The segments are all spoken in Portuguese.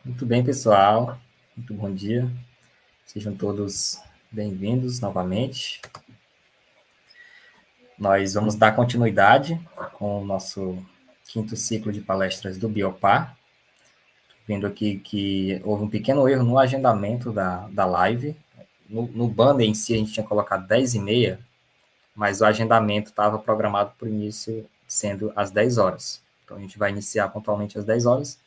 Muito bem, pessoal. Muito bom dia. Sejam todos bem-vindos novamente. Nós vamos dar continuidade com o nosso quinto ciclo de palestras do Biopar. Vendo aqui que houve um pequeno erro no agendamento da live. No banner em si, a gente tinha colocado 10h30, mas o agendamento estava programado para o início sendo às 10 horas. Então, a gente vai iniciar pontualmente às 10 horas,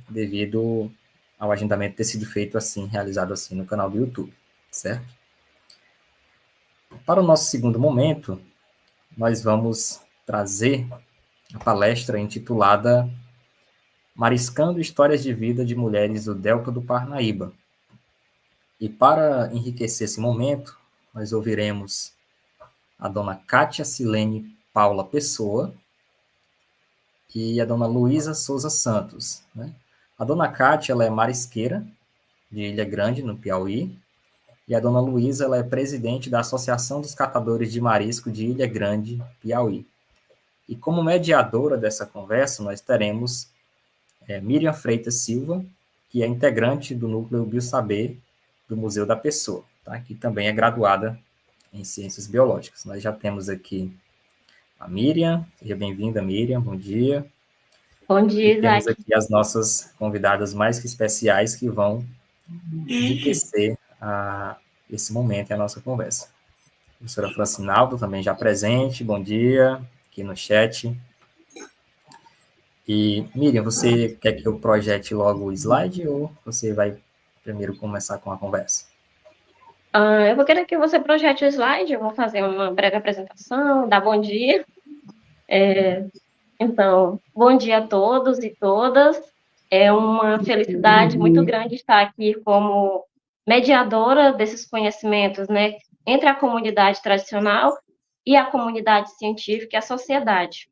devido ao agendamento ter sido feito assim, realizado assim no canal do YouTube, certo? Para o nosso segundo momento, nós vamos trazer a palestra intitulada Mariscando Histórias de Vida de Mulheres do Delta do Parnaíba. E para enriquecer esse momento, nós ouviremos a dona Kátia Silene Paula Pessoa e a dona Luísa Souza Santos. Né? A dona Kátia ela é marisqueira de Ilha Grande, no Piauí, e a dona Luísa ela é presidente da Associação dos Catadores de Marisco de Ilha Grande, Piauí. E como mediadora dessa conversa, nós teremos Miriam Freitas Silva, que é integrante do Núcleo Biosaber do Museu da Pessoa, tá? Que também é graduada em Ciências Biológicas. Nós já temos aqui a Miriam, seja bem-vinda, Miriam, bom dia. Bom E dia, temos Isaac. aqui as nossas convidadas mais que especiais que vão enriquecer esse momento e a nossa conversa. A professora Francinaldo também já presente, bom dia, aqui no chat. E, Miriam, você quer que eu projete logo o slide ou você vai primeiro começar com a conversa? Eu vou querer que você projete o slide, eu vou fazer uma breve apresentação, dar bom dia. Então, bom dia a todos e todas. É uma felicidade muito grande estar aqui como mediadora desses conhecimentos, né, entre a comunidade tradicional e a comunidade científica e a sociedade.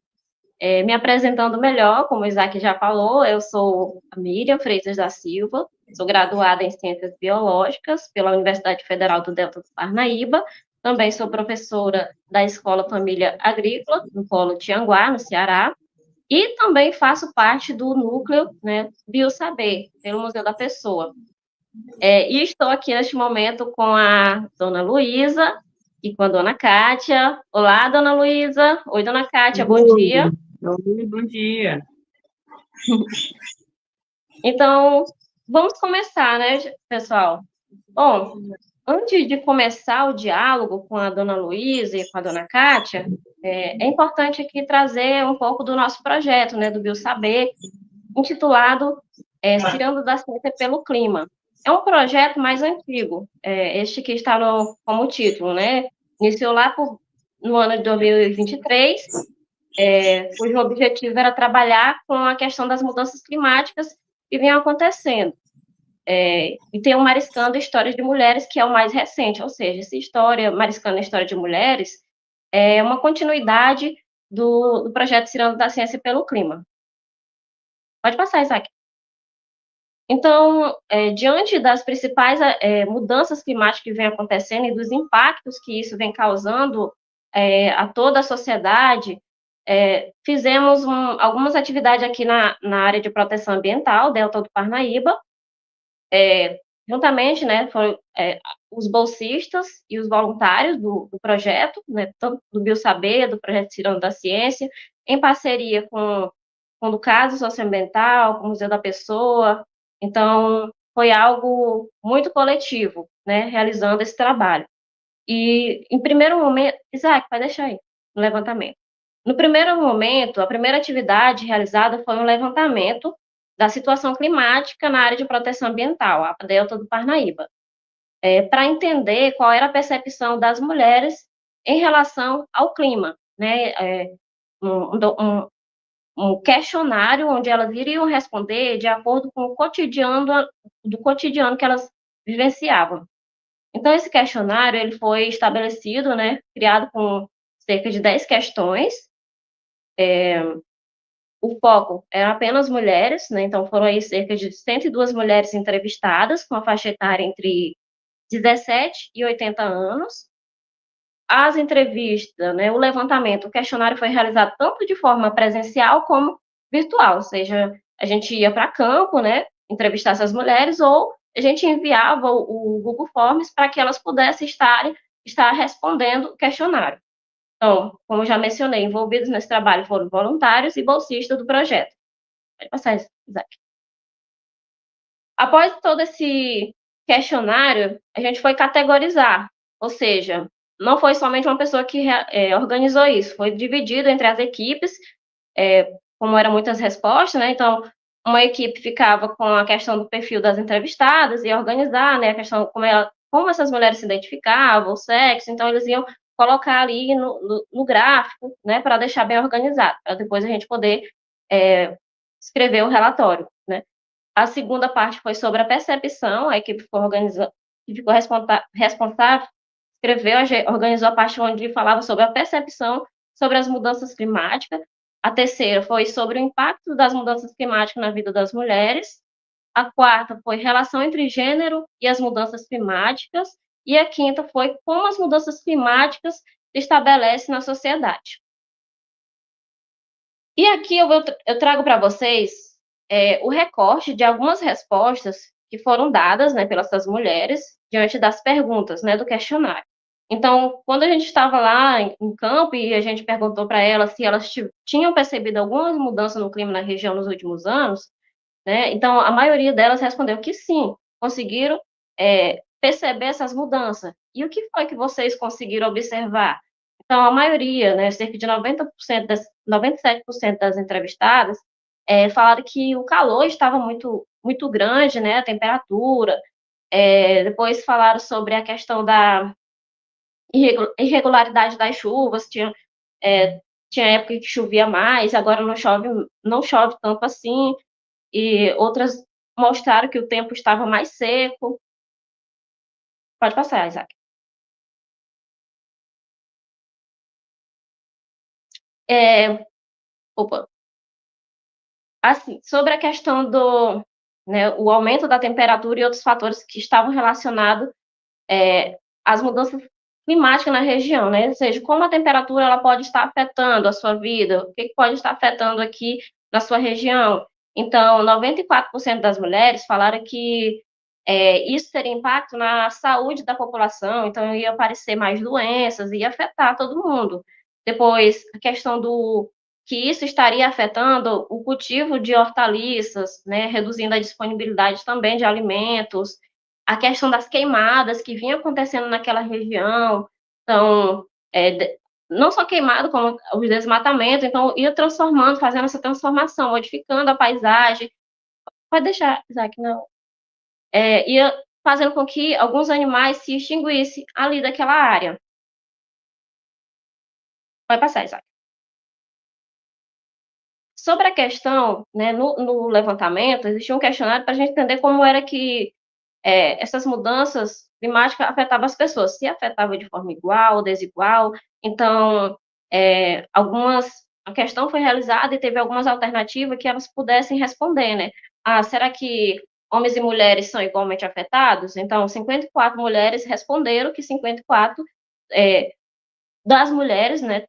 Me apresentando melhor, como o Isaac já falou, eu sou a Miriam Freitas da Silva, sou graduada em Ciências Biológicas pela Universidade Federal do Delta do Parnaíba, também sou professora da Escola Família Agrícola, no Polo Tianguá, no Ceará, e também faço parte do núcleo, né, Biosaber, pelo Museu da Pessoa. E estou aqui neste momento com a dona Luísa e com a dona Kátia. Olá, dona Luísa. Oi, dona Kátia, bom dia. Oi, bom dia. Então, vamos começar, né, pessoal? Bom, antes de começar o diálogo com a dona Luísa e com a dona Kátia, é importante aqui trazer um pouco do nosso projeto, né, do Biosaber, intitulado Cirando da Ciência pelo Clima. É um projeto mais antigo, este que está como título, né? Iniciou lá no ano de 2023, cujo objetivo era trabalhar com a questão das mudanças climáticas que vem acontecendo. E tem o Mariscando Histórias de Mulheres, que é o mais recente, ou seja, essa história, Mariscando a História de Mulheres, é uma continuidade do projeto Cirando da Ciência pelo Clima. Pode passar, Isaac. Então, diante das principais mudanças climáticas que vêm acontecendo e dos impactos que isso vem causando a toda a sociedade, fizemos algumas atividades aqui na área de proteção ambiental, Delta do Parnaíba, juntamente, né, foram os bolsistas e os voluntários do projeto, né, tanto do Biosaber, do projeto Cirando da Ciência, em parceria com o Caso Socioambiental, com o Museu da Pessoa. Então, foi algo muito coletivo, né, realizando esse trabalho. E, em primeiro momento, Isaac, vai deixar aí, no levantamento. No primeiro momento, a primeira atividade realizada foi um levantamento da situação climática na área de proteção ambiental, a Delta do Parnaíba, para entender qual era a percepção das mulheres em relação ao clima, né, um questionário onde elas iriam responder de acordo com o cotidiano que elas vivenciavam. Então, esse questionário ele foi estabelecido, né, criado com cerca de 10 questões. O foco era apenas mulheres, né, então foram aí cerca de 102 mulheres entrevistadas, com a faixa etária entre 17 e 80 anos. As entrevistas, né, o levantamento, o questionário foi realizado tanto de forma presencial como virtual, ou seja, a gente ia para campo, né, entrevistar essas mulheres, ou a gente enviava o Google Forms para que elas pudessem estar respondendo o questionário. Então, como eu já mencionei, envolvidos nesse trabalho foram voluntários e bolsistas do projeto. Pode passar, Isaac. Após todo esse questionário, a gente foi categorizar, ou seja, não foi somente uma pessoa que organizou isso, foi dividido entre as equipes, como eram muitas respostas, né? Então, uma equipe ficava com a questão do perfil das entrevistadas, ia organizar, né, a questão como essas mulheres se identificavam, o sexo, então eles iam colocar ali no gráfico, né, para deixar bem organizado, para depois a gente poder escrever o relatório, né. A segunda parte foi sobre a percepção, a equipe que ficou responsável, organizou a parte onde falava sobre a percepção sobre as mudanças climáticas. A terceira foi sobre o impacto das mudanças climáticas na vida das mulheres. A quarta foi relação entre gênero e as mudanças climáticas. E a quinta foi como as mudanças climáticas se estabelecem na sociedade. E aqui eu trago para vocês o recorte de algumas respostas que foram dadas, né, pelas mulheres diante das perguntas, né, do questionário. Então, quando a gente estava lá em campo e a gente perguntou para elas se elas tinham percebido alguma mudança no clima na região nos últimos anos, né, então a maioria delas respondeu que sim, conseguiram perceber essas mudanças. E o que foi que vocês conseguiram observar? Então, a maioria, né, cerca de 97% das entrevistadas, falaram que o calor estava muito, muito grande, né, a temperatura. Depois falaram sobre a questão da irregularidade das chuvas, tinha época que chovia mais, agora não chove tanto assim, e outras mostraram que o tempo estava mais seco. Pode passar, Isaac. Opa. Assim, sobre a questão né, o aumento da temperatura e outros fatores que estavam relacionados às mudanças climáticas na região, né? Ou seja, como a temperatura ela pode estar afetando a sua vida, o que pode estar afetando aqui na sua região. Então, 94% das mulheres falaram que isso teria impacto na saúde da população, então ia aparecer mais doenças, ia afetar todo mundo. Depois, a questão que isso estaria afetando o cultivo de hortaliças, né, reduzindo a disponibilidade também de alimentos, a questão das queimadas que vinha acontecendo naquela região, então, não só queimado, como os desmatamentos, então ia transformando, fazendo essa transformação, modificando a paisagem. Pode deixar, Isaac, não. Ia fazendo com que alguns animais se extinguissem ali daquela área. Vai passar, Isaac. Sobre a questão, né, no levantamento, existia um questionário para a gente entender como era que essas mudanças climáticas afetavam as pessoas, se afetava de forma igual ou desigual. Então, a questão foi realizada e teve algumas alternativas que elas pudessem responder, né? Será que homens e mulheres são igualmente afetados? Então, 54 mulheres responderam que 54 das mulheres, né?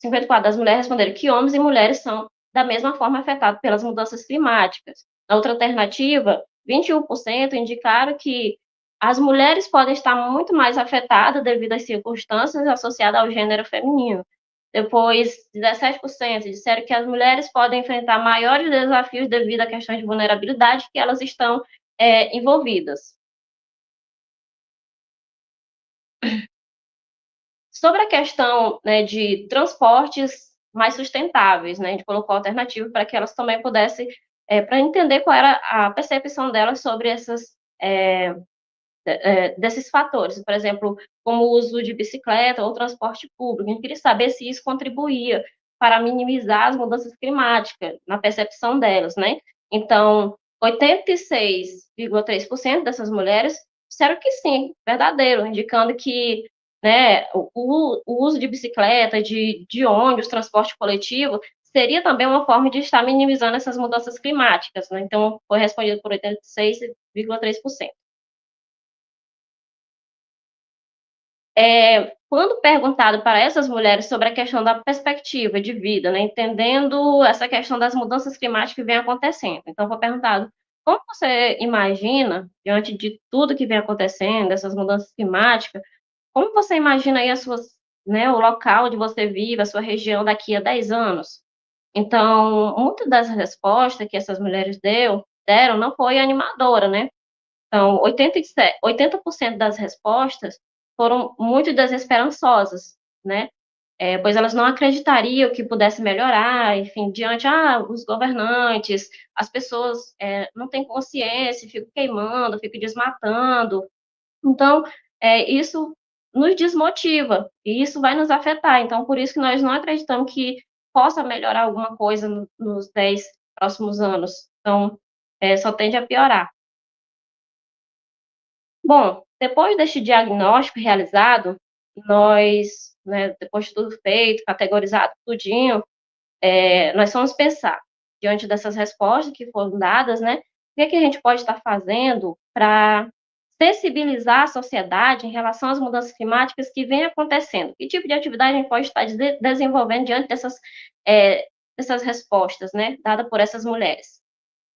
54 das mulheres responderam que homens e mulheres são da mesma forma afetados pelas mudanças climáticas. Na outra alternativa, 21% indicaram que as mulheres podem estar muito mais afetadas devido às circunstâncias associadas ao gênero feminino. Depois, 17% disseram que as mulheres podem enfrentar maiores desafios devido a questões de vulnerabilidade que elas estão envolvidas. Sobre a questão, né, de transportes mais sustentáveis, né, a gente colocou alternativa para que elas também pudessem, para entender qual era a percepção delas sobre desses fatores, por exemplo, como o uso de bicicleta ou transporte público. A gente queria saber se isso contribuía para minimizar as mudanças climáticas, na percepção delas, né? Então, 86,3% dessas mulheres disseram que sim, verdadeiro, indicando que, né, o uso de bicicleta, de ônibus, transporte coletivo, seria também uma forma de estar minimizando essas mudanças climáticas, né? Então, foi respondido por 86,3%. Quando perguntado para essas mulheres sobre a questão da perspectiva de vida, né, entendendo essa questão das mudanças climáticas que vem acontecendo. Então, foi perguntado como você imagina, diante de tudo que vem acontecendo, essas mudanças climáticas, como você imagina aí as suas, né, o local onde você vive, a sua região daqui a 10 anos? Então, muitas das respostas que essas mulheres deram não foi animadora, né? Então, 80% das respostas foram muito desesperançosas, né? Pois elas não acreditariam que pudesse melhorar, enfim, diante, os governantes, as pessoas não têm consciência, ficam queimando, ficam desmatando. Então, isso nos desmotiva, e isso vai nos afetar. Então, por isso que nós não acreditamos que possa melhorar alguma coisa nos 10 próximos anos. Então, só tende a piorar. Bom, depois deste diagnóstico realizado, nós, né, depois de tudo feito, categorizado tudinho, nós vamos pensar, diante dessas respostas que foram dadas, né, o que é que a gente pode estar fazendo para sensibilizar a sociedade em relação às mudanças climáticas que vêm acontecendo? Que tipo de atividade a gente pode estar desenvolvendo diante dessas respostas, né, dadas por essas mulheres?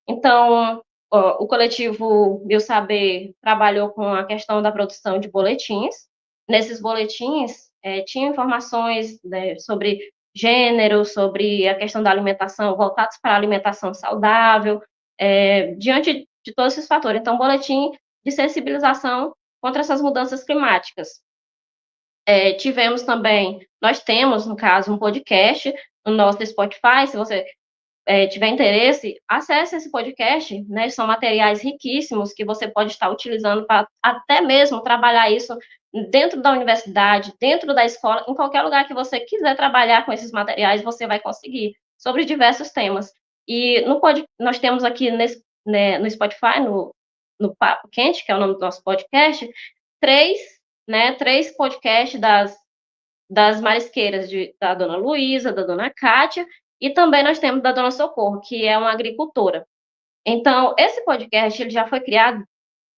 Então, o coletivo Biosaber trabalhou com a questão da produção de boletins. Nesses boletins, tinha informações, né, sobre gênero, sobre a questão da alimentação, voltados para a alimentação saudável, diante de todos esses fatores. Então, boletim de sensibilização contra essas mudanças climáticas. Tivemos também, nós temos, no caso, um podcast no nosso Spotify. Se você tiver interesse, acesse esse podcast, né? São materiais riquíssimos que você pode estar utilizando para até mesmo trabalhar isso dentro da universidade, dentro da escola, em qualquer lugar que você quiser trabalhar com esses materiais, você vai conseguir, sobre diversos temas. E nós temos aqui né, no Spotify, no Papo Quente, que é o nome do nosso podcast, três podcasts das marisqueiras da dona Luísa, da dona Kátia, e também nós temos da dona Socorro, que é uma agricultora. Então, esse podcast ele já foi criado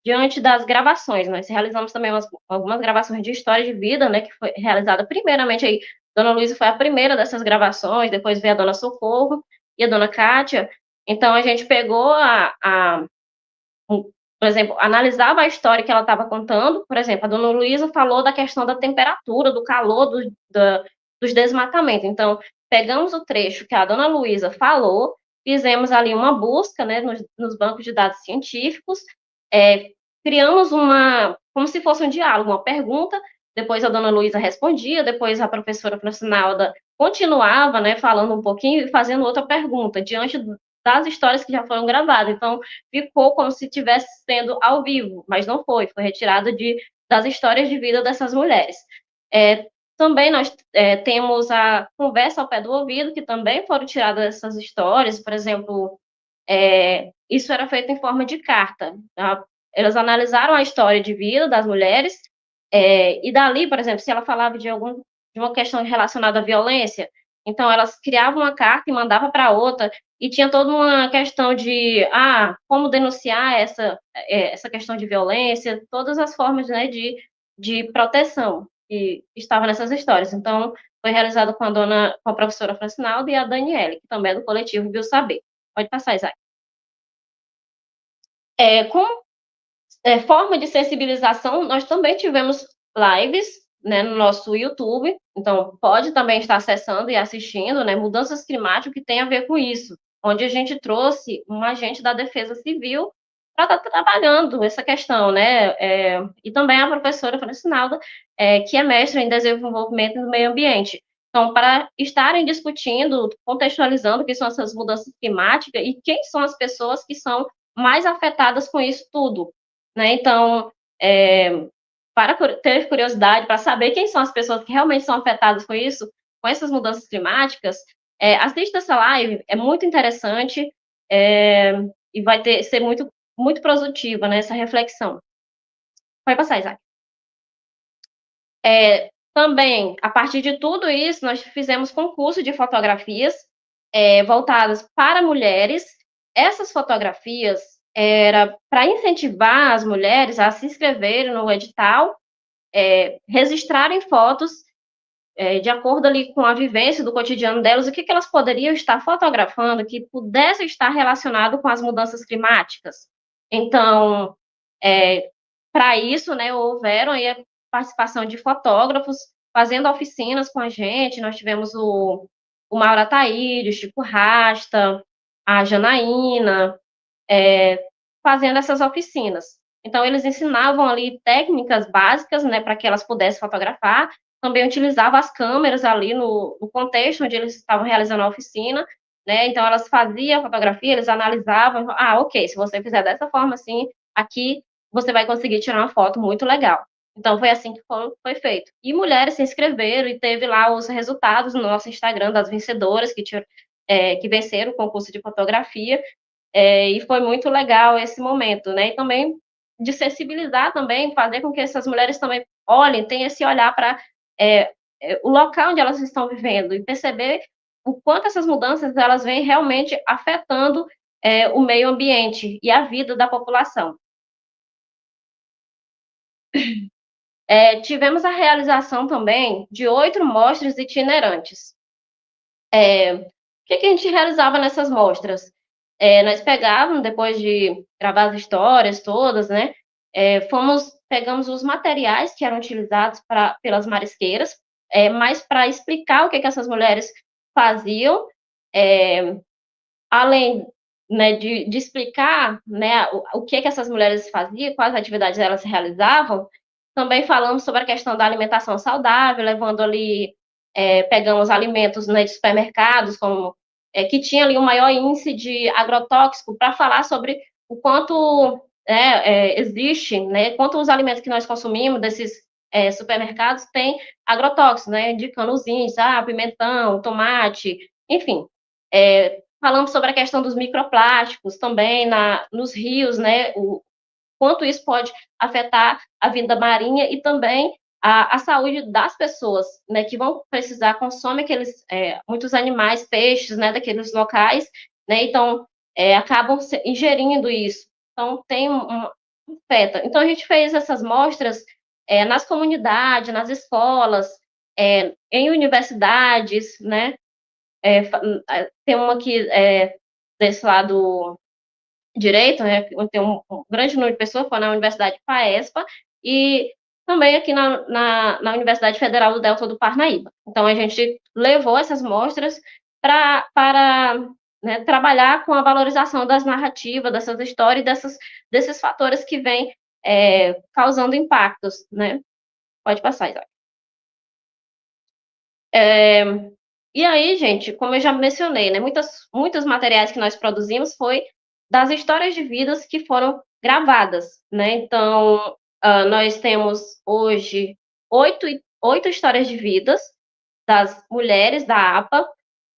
diante das gravações. Nós realizamos também algumas gravações de história de vida, né, que foi realizada primeiramente aí. Dona Luísa foi a primeira dessas gravações, depois veio a dona Socorro e a dona Kátia. Então, a gente pegou por exemplo, analisava a história que ela estava contando. Por exemplo, a dona Luísa falou da questão da temperatura, do calor, dos desmatamentos. Então, pegamos o trecho que a dona Luísa falou, fizemos ali uma busca, né, nos bancos de dados científicos, criamos como se fosse um diálogo, uma pergunta, depois a dona Luísa respondia, depois a professora Francinalda continuava, né, falando um pouquinho e fazendo outra pergunta, diante das histórias que já foram gravadas. Então, ficou como se estivesse sendo ao vivo, mas não foi retirado das histórias de vida dessas mulheres. Também nós temos a conversa ao pé do ouvido, que também foram tiradas essas histórias. Por exemplo, isso era feito em forma de carta. Tá? Elas analisaram a história de vida das mulheres, e dali, por exemplo, se ela falava de uma questão relacionada à violência, então elas criavam uma carta e mandavam para outra, e tinha toda uma questão de como denunciar essa questão de violência, todas as formas, né, de proteção que estavam nessas histórias. Então, foi realizado com a professora Francinalda e a Daniele, que também é do coletivo Biosaber. Pode passar, Isaac. Como forma de sensibilização, nós também tivemos lives, né, no nosso YouTube, então pode também estar acessando e assistindo, né, mudanças climáticas que tem a ver com isso, onde a gente trouxe um agente da Defesa Civil para estar trabalhando essa questão, né, e também a professora Francinalda, que é mestre em desenvolvimento do meio ambiente. Então, para estarem discutindo, contextualizando o que são essas mudanças climáticas e quem são as pessoas que são mais afetadas com isso tudo, né? Então, para ter curiosidade, para saber quem são as pessoas que realmente são afetadas com isso, com essas mudanças climáticas, assista essa live, é muito interessante, e vai ser muito, muito produtiva, né, essa reflexão. Pode passar, Isaac. Também, a partir de tudo isso, nós fizemos concurso de fotografias voltadas para mulheres. Essas fotografias era para incentivar as mulheres a se inscreverem no edital, registrarem fotos de acordo ali com a vivência do cotidiano delas, o que elas poderiam estar fotografando que pudesse estar relacionado com as mudanças climáticas. Então, para isso, né, houveram aí a participação de fotógrafos fazendo oficinas com a gente. Nós tivemos o Mauro Ataíde, o Chico Rasta, a Janaína, fazendo essas oficinas. Então, eles ensinavam ali técnicas básicas, né, para que elas pudessem fotografar. Também utilizavam as câmeras ali no contexto onde eles estavam realizando a oficina, né? Então, elas faziam a fotografia, eles analisavam, ok, se você fizer dessa forma, assim, aqui você vai conseguir tirar uma foto muito legal. Então, foi assim que foi feito. E mulheres se inscreveram e teve lá os resultados no nosso Instagram das vencedoras que venceram o concurso de fotografia, e foi muito legal esse momento, né? E também de sensibilizar também, fazer com que essas mulheres também olhem, tenham esse olhar para o local onde elas estão vivendo e perceber o quanto essas mudanças elas vêm realmente afetando o meio ambiente e a vida da população. Tivemos a realização também de 8 mostras itinerantes. O que a gente realizava nessas mostras? Nós pegávamos, depois de gravar as histórias todas, né, pegamos os materiais que eram utilizados pelas marisqueiras, mas para explicar o que essas mulheres faziam, além, né, de explicar, né, o que essas mulheres faziam, quais atividades elas realizavam, também falamos sobre a questão da alimentação saudável, levando ali, pegamos alimentos, né, de supermercados, como que tinha ali um maior índice de agrotóxico, para falar sobre o quanto existe, né, quanto os alimentos que nós consumimos desses supermercados têm agrotóxicos, né, indicando os índices, pimentão, tomate, enfim. Falamos sobre a questão dos microplásticos também nos rios, né, o quanto isso pode afetar a vida marinha e também a saúde das pessoas, né, que vão precisar, consomem muitos animais, peixes, né, daqueles locais, né, então acabam ingerindo isso. Então, tem afeta. Então, a gente fez essas mostras nas comunidades, nas escolas, em universidades, né, tem uma aqui desse lado direito, né, onde tem um grande número de pessoas, foi na Universidade Faespa, e também aqui na Universidade Federal do Delta do Parnaíba. Então, a gente levou essas mostras para né, trabalhar com a valorização das narrativas, dessas histórias, desses fatores que vêm causando impactos, né? Pode passar, Isaac. E aí, gente, como eu já mencionei, né, muitos materiais que nós produzimos foi das histórias de vidas que foram gravadas, né? Então, nós temos hoje oito histórias de vidas das mulheres da APA,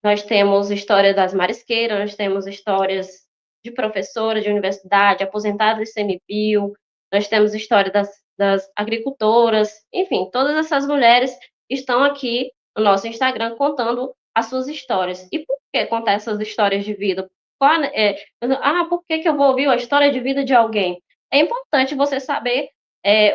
nós temos história das marisqueiras, nós temos histórias de professoras de universidade, aposentadas de CMBio, nós temos história das agricultoras, enfim, todas essas mulheres estão aqui no nosso Instagram contando as suas histórias. E por que contar essas histórias de vida? Por que eu vou ouvir a história de vida de alguém? É importante você saber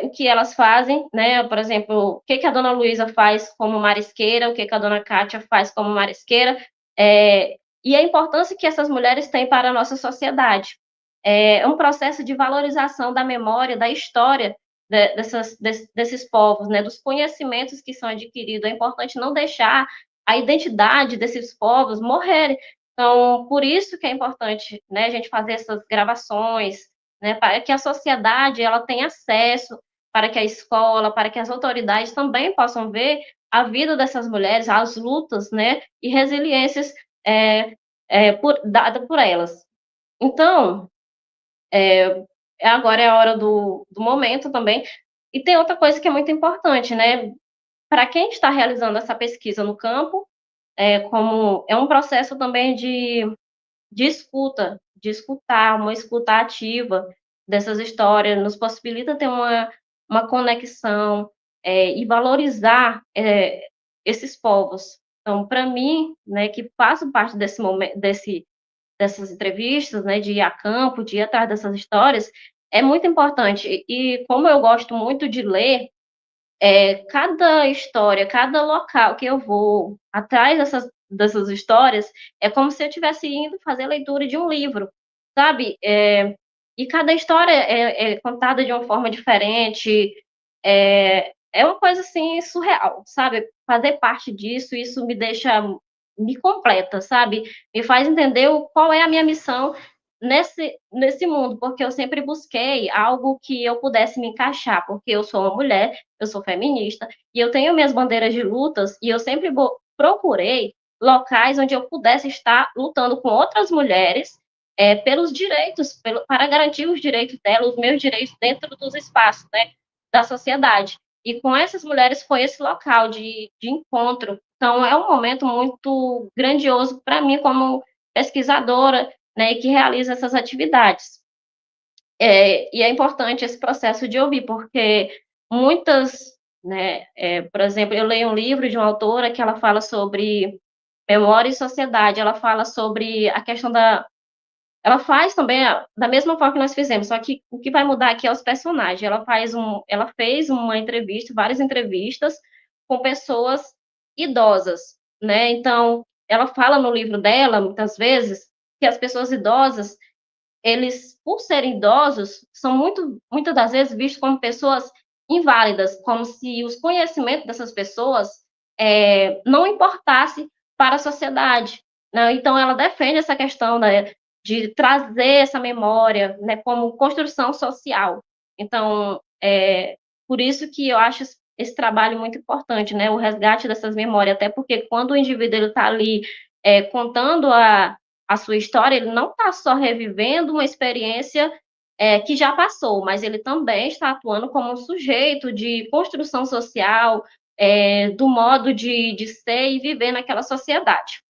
o que elas fazem, né? Por exemplo, o que a dona Luísa faz como marisqueira, o que a dona Kátia faz como marisqueira, e a importância que essas mulheres têm para a nossa sociedade. É um processo de valorização da memória, da história desses povos, né? Dos conhecimentos que são adquiridos. É importante não deixar a identidade desses povos morrer. Então, por isso que é importante, né, a gente fazer essas gravações, né, para que a sociedade ela tenha acesso, para que a escola, para que as autoridades também possam ver a vida dessas mulheres, as lutas, né, e resiliências dada por elas. Então, agora é a hora do momento também. E tem outra coisa que é muito importante, né? Para quem está realizando essa pesquisa no campo, como é um processo também de escuta, de escutar, uma escuta ativa dessas histórias, nos possibilita ter uma conexão e valorizar esses povos. Então, para mim, né, que faço parte desse momento, dessas entrevistas, né, de ir a campo, de ir atrás dessas histórias, é muito importante. E como eu gosto muito de ler, cada história, cada local que eu vou atrás dessas histórias, é como se eu estivesse indo fazer a leitura de um livro, sabe? E cada história é contada de uma forma diferente, é uma coisa, assim, surreal, sabe? Fazer parte disso, isso me completa, sabe? Me faz entender qual é a minha missão nesse mundo, porque eu sempre busquei algo que eu pudesse me encaixar, porque eu sou uma mulher, eu sou feminista, e eu tenho minhas bandeiras de lutas, e eu sempre procurei locais onde eu pudesse estar lutando com outras mulheres pelos direitos, para garantir os direitos delas, os meus direitos dentro dos espaços, né, da sociedade. E com essas mulheres foi esse local de encontro. Então, é um momento muito grandioso para mim, como pesquisadora, né, e que realiza essas atividades. E é importante esse processo de ouvir, porque muitas, né, por exemplo, eu leio um livro de uma autora que ela fala sobre memória e sociedade, ela fala sobre a questão ela faz também da mesma forma que nós fizemos, só que o que vai mudar aqui é os personagens. Ela fez uma entrevista, várias entrevistas com pessoas idosas, né? Então, ela fala no livro dela, muitas vezes, que as pessoas idosas, eles, por serem idosos, são muitas das vezes vistos como pessoas inválidas, como se os conhecimentos dessas pessoas não importasse para a sociedade, né? Então, ela defende essa questão, né, de trazer essa memória, né, como construção social. Então, por isso que eu acho esse trabalho muito importante, né, o resgate dessas memórias, até porque quando o indivíduo está ali contando a sua história, ele não está só revivendo uma experiência que já passou, mas ele também está atuando como um sujeito de construção social, do modo de ser e viver naquela sociedade.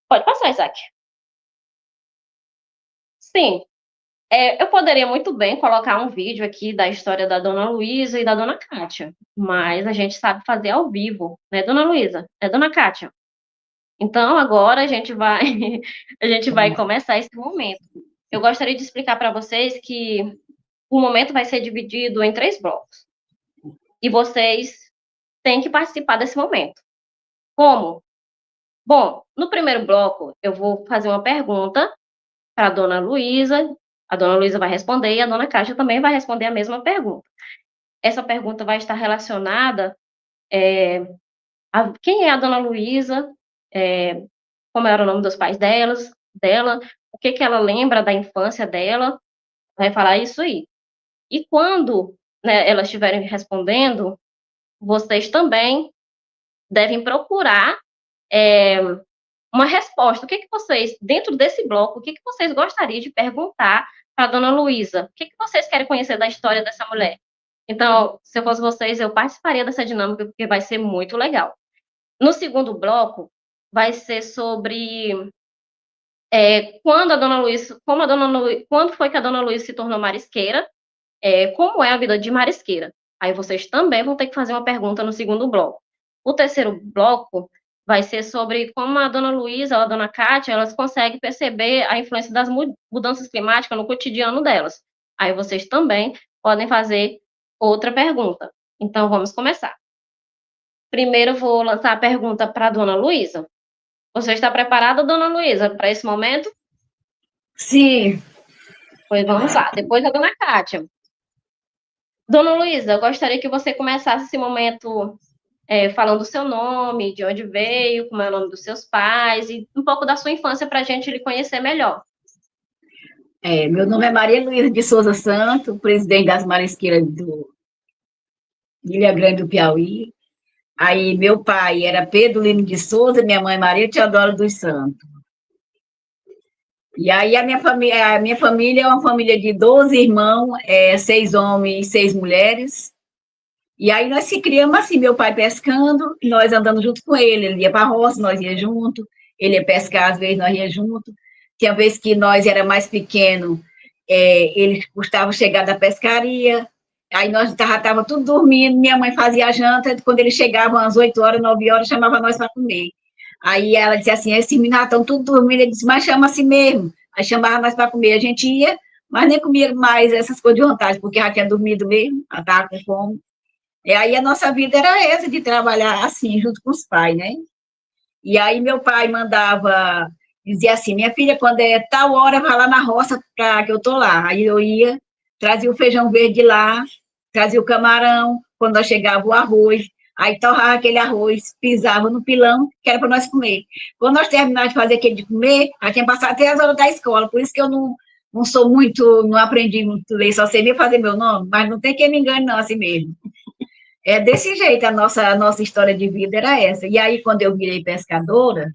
Pode passar, Isaac. Sim, eu poderia muito bem colocar um vídeo aqui da história da Dona Luísa e da Dona Cátia, mas a gente sabe fazer ao vivo, né, Dona Luísa? Dona Cátia? Então, agora a gente vai a gente vai começar esse momento. Eu gostaria de explicar para vocês que o momento vai ser dividido em 3 blocos, e vocês têm que participar desse momento. Como? Bom, no primeiro bloco, eu vou fazer uma pergunta para a Dona Luísa vai responder e a Dona Cátia também vai responder a mesma pergunta. Essa pergunta vai estar relacionada a quem é a Dona Luísa, como era o nome dos pais dela, o que ela lembra da infância dela, vai falar isso aí. E quando, né, elas estiverem respondendo, vocês também devem procurar uma resposta. O que vocês, dentro desse bloco, o que vocês gostariam de perguntar para a Dona Luísa? O que vocês querem conhecer da história dessa mulher? Então, se eu fosse vocês, eu participaria dessa dinâmica, porque vai ser muito legal. No segundo bloco, vai ser sobre quando a Dona Luísa, quando foi que a Dona Luísa se tornou marisqueira, como é a vida de marisqueira. Aí vocês também vão ter que fazer uma pergunta no segundo bloco. O terceiro bloco vai ser sobre como a Dona Luísa ou a Dona Cátia, elas conseguem perceber a influência das mudanças climáticas no cotidiano delas. Aí vocês também podem fazer outra pergunta. Então, vamos começar. Primeiro, eu vou lançar a pergunta para a Dona Luísa. Você está preparada, Dona Luísa, para esse momento? Sim. Pois vamos lá. Depois a Dona Cátia. Dona Luísa, eu gostaria que você começasse esse momento falando o seu nome, de onde veio, como é o nome dos seus pais, e um pouco da sua infância para a gente lhe conhecer melhor. Meu nome é Maria Luísa de Souza Santo, presidente das Marisqueiras de Ilha Grande do Piauí. Aí, meu pai era Pedro Lino de Souza, minha mãe Maria Teodora dos Santos. E aí, a minha família é uma família de 12 irmãos, 6 homens e 6 mulheres. E aí, nós se criamos assim, meu pai pescando, nós andando junto com ele. Ele ia para a roça, nós ia junto. Ele ia pescar, às vezes, nós ia junto. Tinha vez que nós era mais pequeno, ele custava chegar da pescaria. Aí nós estava tudo dormindo, minha mãe fazia a janta, quando ele chegava às 8 horas, 9 horas, chamava nós para comer. Aí ela dizia assim, esses meninos estão tudo dormindo, ele disse, mas chama assim mesmo. Aí chamava nós para comer, a gente ia, mas nem comia mais essas coisas de vontade, porque já tinha dormido mesmo, já estava com fome. E aí a nossa vida era essa, de trabalhar assim, junto com os pais, né? E aí meu pai mandava, dizia assim, minha filha, quando é tal hora, vai lá na roça para que eu tô lá. Aí eu ia, trazia o feijão verde lá, trazia o camarão, quando nós chegava o arroz, aí torrava aquele arroz, pisava no pilão, que era para nós comer. Quando nós terminávamos de fazer aquele de comer, já tinha passado até as horas da escola, por isso que eu não sou muito, não aprendi muito a ler, só sei nem fazer meu nome, mas não tem quem me engane não, assim mesmo. É desse jeito, a nossa história de vida era essa. E aí, quando eu virei pescadora,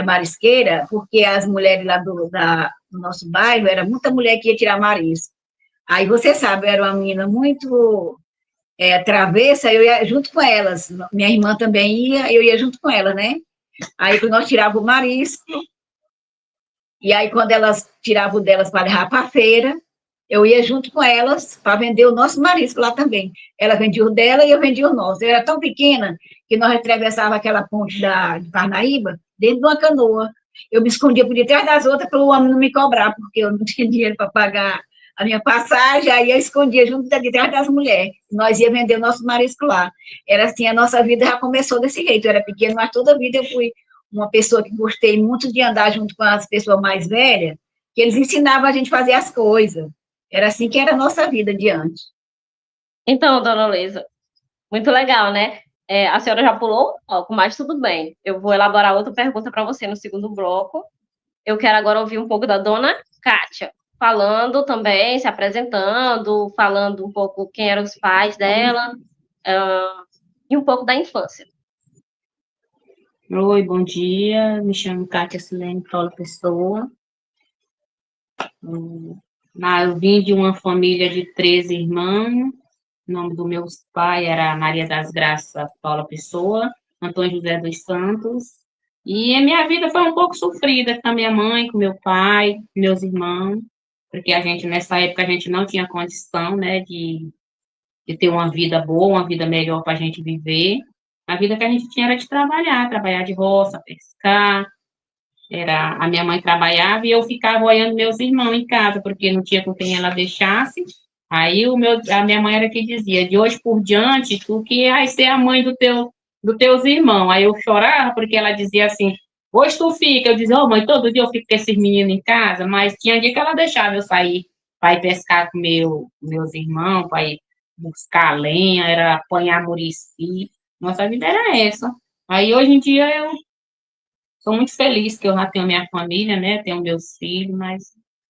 marisqueira, porque as mulheres lá do nosso bairro, era muita mulher que ia tirar marisco. Aí, você sabe, eu era uma menina muito travessa, eu ia junto com elas. Minha irmã também ia, eu ia junto com ela, né? Aí, quando nós tirávamos o marisco, e aí, quando elas tiravam o delas para levar para a feira, eu ia junto com elas para vender o nosso marisco lá também. Ela vendia o dela e eu vendia o nosso. Eu era tão pequena que nós atravessávamos aquela ponte de Parnaíba dentro de uma canoa. Eu me escondia por detrás das outras para o homem não me cobrar, porque eu não tinha dinheiro para pagar a minha passagem, aí eu escondia junto de trás das mulheres. Nós ia vender o nosso marisco lá. Era assim, a nossa vida já começou desse jeito. Eu era pequena, mas toda a vida eu fui uma pessoa que gostei muito de andar junto com as pessoas mais velhas, que eles ensinavam a gente a fazer as coisas. Era assim que era a nossa vida de antes. Então, dona Luísa, muito legal, né? A senhora já pulou um bloco, mas tudo bem. Eu vou elaborar outra pergunta para você no segundo bloco. Eu quero agora ouvir um pouco da dona Kátia, falando também, se apresentando, falando um pouco quem eram os pais dela, e um pouco da infância. Oi, bom dia. Me chamo Kátia Silene Paula Pessoa. Eu vim de uma família de 13 irmãos. O nome do meu pai era Maria das Graças Paula Pessoa, Antônio José dos Santos. E a minha vida foi um pouco sofrida com a minha mãe, com meu pai, meus irmãos, porque nessa época, a gente não tinha condição, né, de ter uma vida boa, uma vida melhor para a gente viver. A vida que a gente tinha era de trabalhar de roça, pescar. A minha mãe trabalhava e eu ficava olhando meus irmãos em casa, porque não tinha com quem ela deixasse. Aí a minha mãe era que dizia, de hoje por diante, tu que vai ser a mãe dos teus irmãos. Aí eu chorava, porque ela dizia assim, hoje tu fica. Eu dizia, mãe, todo dia eu fico com esses meninos em casa, mas tinha dia que ela deixava eu sair para ir pescar com meus irmãos, para ir buscar lenha, era apanhar murici. Nossa vida era essa. Aí hoje em dia eu sou muito feliz que eu já tenho minha família, né? Tenho meus filhos, mas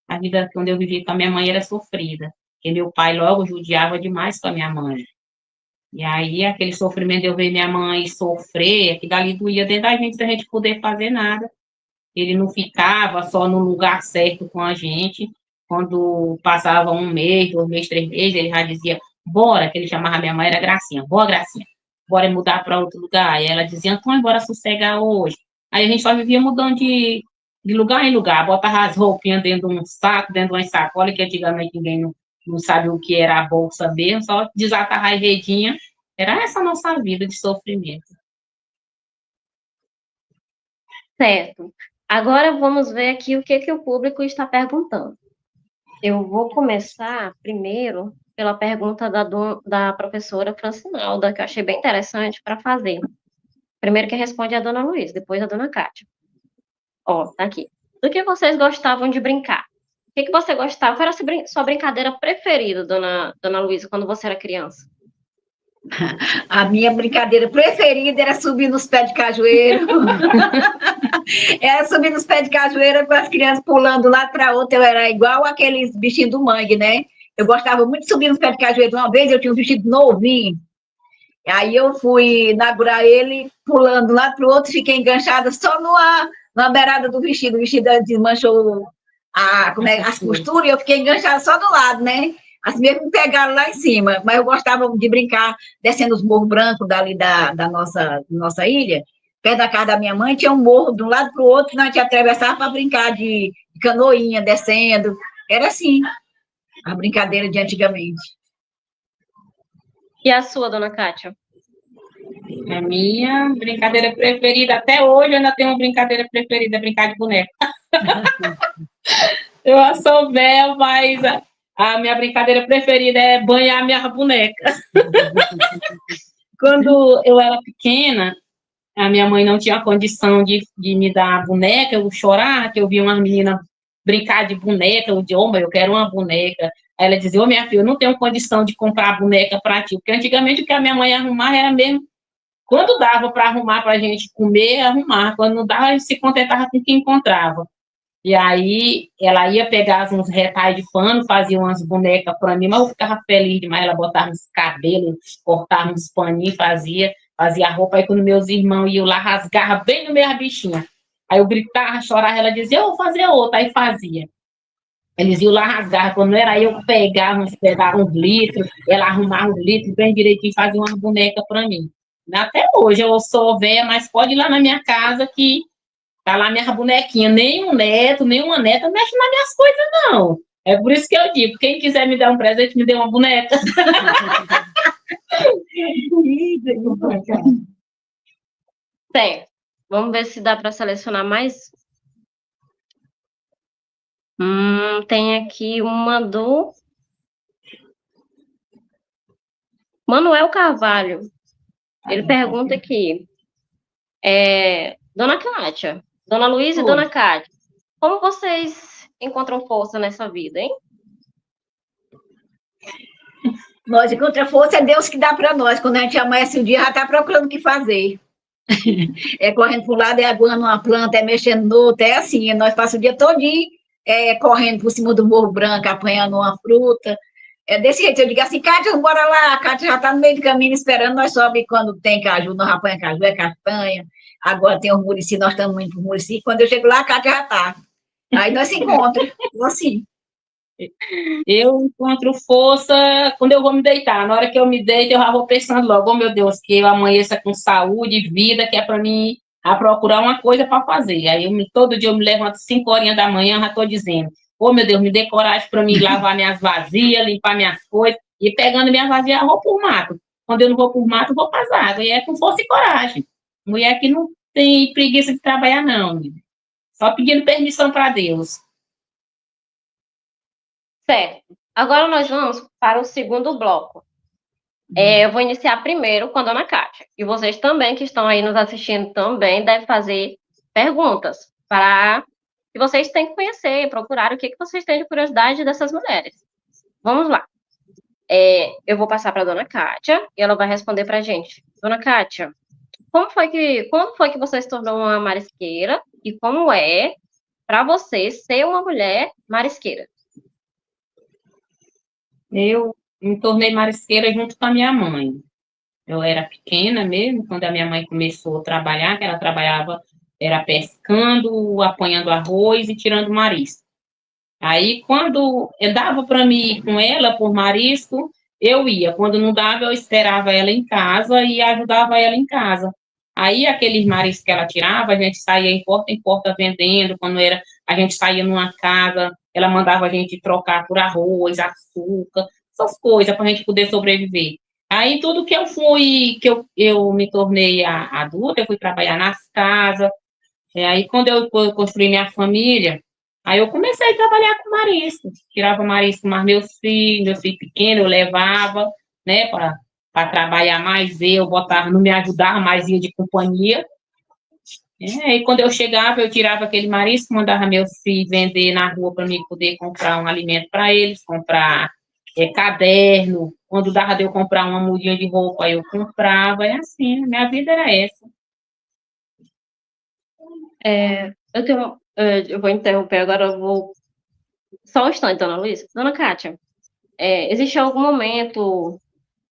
a vida quando eu vivi com a minha mãe era sofrida, porque meu pai logo judiava demais com a minha mãe. E aí aquele sofrimento de eu ver minha mãe sofrer, que dali doía dentro da gente, sem a gente poder fazer nada. Ele não ficava só no lugar certo com a gente. Quando passava 1 mês, 2 meses, 3 meses, ele já dizia, bora, que ele chamava minha mãe, era Gracinha, bora, Gracinha, bora mudar para outro lugar. E ela dizia, Antônio, bora sossegar hoje. Aí a gente só vivia mudando de lugar em lugar, botava as roupinhas dentro de um saco, dentro de uma sacola, que antigamente ninguém não sabe o que era a bolsa mesmo, só desatava a redinha. Era essa a nossa vida de sofrimento. Certo. Agora vamos ver aqui o que o público está perguntando. Eu vou começar primeiro pela pergunta da professora Francinalda, que eu achei bem interessante para fazer. Primeiro quem responde é a dona Luísa, depois a dona Kátia. Ó, tá aqui. Do que vocês gostavam de brincar? O que você gostava? Qual era a sua brincadeira preferida, dona Luísa, quando você era criança? A minha brincadeira preferida era subir nos pés de cajueiro. Era subir nos pés de cajueiro com as crianças pulando de um lado para outro. Eu era igual aqueles bichinhos do mangue, né? Eu gostava muito de subir nos pés de cajueiro. Uma vez eu tinha um vestido novinho. Aí eu fui inaugurar ele pulando de um lado para o outro, fiquei enganchada só numa beirada do vestido. O vestido desmanchou as costuras e eu fiquei enganchada só do lado, né? As mesmas me pegaram lá em cima, mas eu gostava de brincar descendo os morros brancos dali da nossa ilha. Perto da casa da minha mãe tinha um morro de um lado para o outro, nós tinha atravessar para brincar de canoinha, descendo. Era assim, a brincadeira de antigamente. E a sua, dona Kátia? A minha brincadeira preferida, até hoje eu ainda tenho uma brincadeira preferida, brincar de boneca. Eu sou velha, mas A minha brincadeira preferida é banhar minha boneca. Quando eu era pequena, a minha mãe não tinha condição de me dar a boneca, eu chorava, que eu via uma menina brincar de boneca, eu dizia, ô, mãe, eu quero uma boneca. Aí ela dizia, ô, minha filha, eu não tenho condição de comprar a boneca para ti, porque antigamente o que a minha mãe arrumava era mesmo, quando dava para arrumar para a gente comer, arrumar, quando não dava, a gente se contentava com o que encontrava. E aí ela ia pegar uns retalhos de pano, fazia umas bonecas para mim, mas eu ficava feliz demais. Ela botava uns cabelos, cortava uns paninhos, fazia a roupa. Aí quando meus irmãos iam lá, rasgava bem no meio da bichinha. Aí eu gritava, chorava, ela dizia, eu vou fazer outra, aí fazia. Eles iam lá rasgar, quando não era eu que pegava uns litros, ela arrumava os litros bem direitinho, fazia uma boneca para mim. Até hoje eu sou velha, mas pode ir lá na minha casa que tá lá minha bonequinha, nem um neto, nem uma neta mexe nas minhas coisas, não. É por isso que eu digo, quem quiser me dar um presente, me dê uma boneca. Certo. Vamos ver se dá para selecionar mais. Tem aqui uma do Manuel Carvalho. Ele pergunta aqui, Dona Kátia, Dona Luísa e Dona Kátia, como vocês encontram força nessa vida, hein? Nós encontramos força, é Deus que dá para nós. Quando a gente amanhece o dia, já está procurando o que fazer. É correndo para um lado, é aguando uma planta, é mexendo no outro, é assim. Nós passamos o dia todinho correndo por cima do Morro Branco, apanhando uma fruta. É desse jeito. Eu digo assim, Kátia, bora lá. A Kátia já está no meio do caminho esperando. Nós sobe quando tem caju, nós apanha caju, é castanha. Agora tem o Murici, nós estamos indo para o Murici. Quando eu chego lá, a Kátia já está. Aí nós se encontramos, assim. Eu encontro força quando eu vou me deitar. Na hora que eu me deito, eu já vou pensando logo, oh meu Deus, que eu amanheça com saúde e vida, que é para mim a procurar uma coisa para fazer. Aí todo dia eu me levanto 5 horinhas da manhã, já estou dizendo, oh meu Deus, me dê coragem para mim lavar minhas vasilhas, limpar minhas coisas, e pegando minhas vasilhas, eu vou para o mato. Quando eu não vou para o mato, eu vou para as águas. E é com força e coragem. Mulher que não tem preguiça de trabalhar, não. Só pedindo permissão para Deus. Certo. Agora nós vamos para o segundo bloco. Eu vou iniciar primeiro com a Dona Kátia. E vocês também, que estão aí nos assistindo também, devem fazer perguntas para que vocês têm que conhecer, procurar o que vocês têm de curiosidade dessas mulheres. Vamos lá. Eu vou passar para a Dona Kátia e ela vai responder para a gente. Dona Kátia, quando foi que você se tornou uma marisqueira e como é para você ser uma mulher marisqueira? Eu me tornei marisqueira junto com a minha mãe. Eu era pequena mesmo, quando a minha mãe começou a trabalhar, que ela trabalhava, era pescando, apanhando arroz e tirando marisco. Aí, quando dava para mim ir com ela por marisco, eu ia. Quando não dava, eu esperava ela em casa e ajudava ela em casa. Aí, aqueles mariscos que ela tirava, a gente saía em porta vendendo. Quando era, a gente saía numa casa, ela mandava a gente trocar por arroz, açúcar, essas coisas para a gente poder sobreviver. Aí, tudo que eu fui, eu me tornei adulta, eu fui trabalhar nas casas. Aí, quando eu construí minha família, aí eu comecei a trabalhar com marisco. Tirava marisco, mas meus filhos pequenos, eu levava, né, para trabalhar mais, eu botava, não me ajudava, mas ia de companhia. E quando eu chegava, eu tirava aquele marisco, mandava meus filhos vender na rua para mim poder comprar um alimento para eles, comprar caderno. Quando dava de eu comprar uma mudinha de roupa, eu comprava. E assim, minha vida era essa. Eu vou interromper agora, eu vou... Só um instante, Dona Luísa. Dona Kátia, existe algum momento,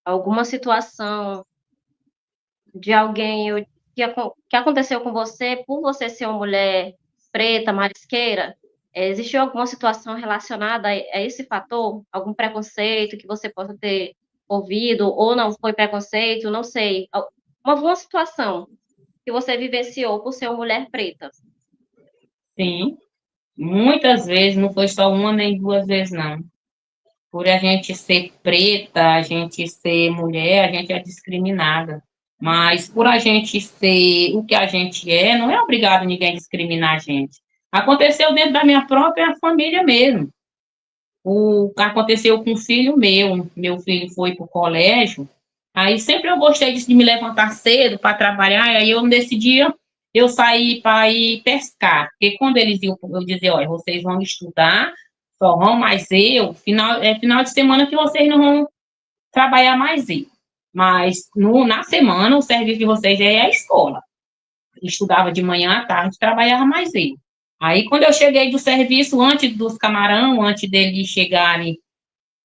alguma situação de alguém que aconteceu com você por você ser uma mulher preta, marisqueira? Existiu alguma situação relacionada a esse fator? Algum preconceito que você possa ter ouvido ou não foi preconceito? Não sei. Alguma situação que você vivenciou por ser uma mulher preta? Sim, muitas vezes, não foi só uma nem duas vezes, não. Por a gente ser preta, a gente ser mulher, a gente é discriminada. Mas por a gente ser o que a gente é, não é obrigado ninguém a discriminar a gente. Aconteceu dentro da minha própria família mesmo. O que aconteceu com um filho meu filho foi para o colégio, aí sempre eu gostei de me levantar cedo para trabalhar, e aí eu nesse dia eu saí para ir pescar, porque quando eles iam, eu dizia, olha, vocês vão estudar, só vão mais eu, final de semana que vocês não vão trabalhar mais eu. Mas na semana o serviço de vocês é a escola. Estudava de manhã à tarde, trabalhava mais eu. Aí, quando eu cheguei do serviço, antes dos camarão, antes deles chegarem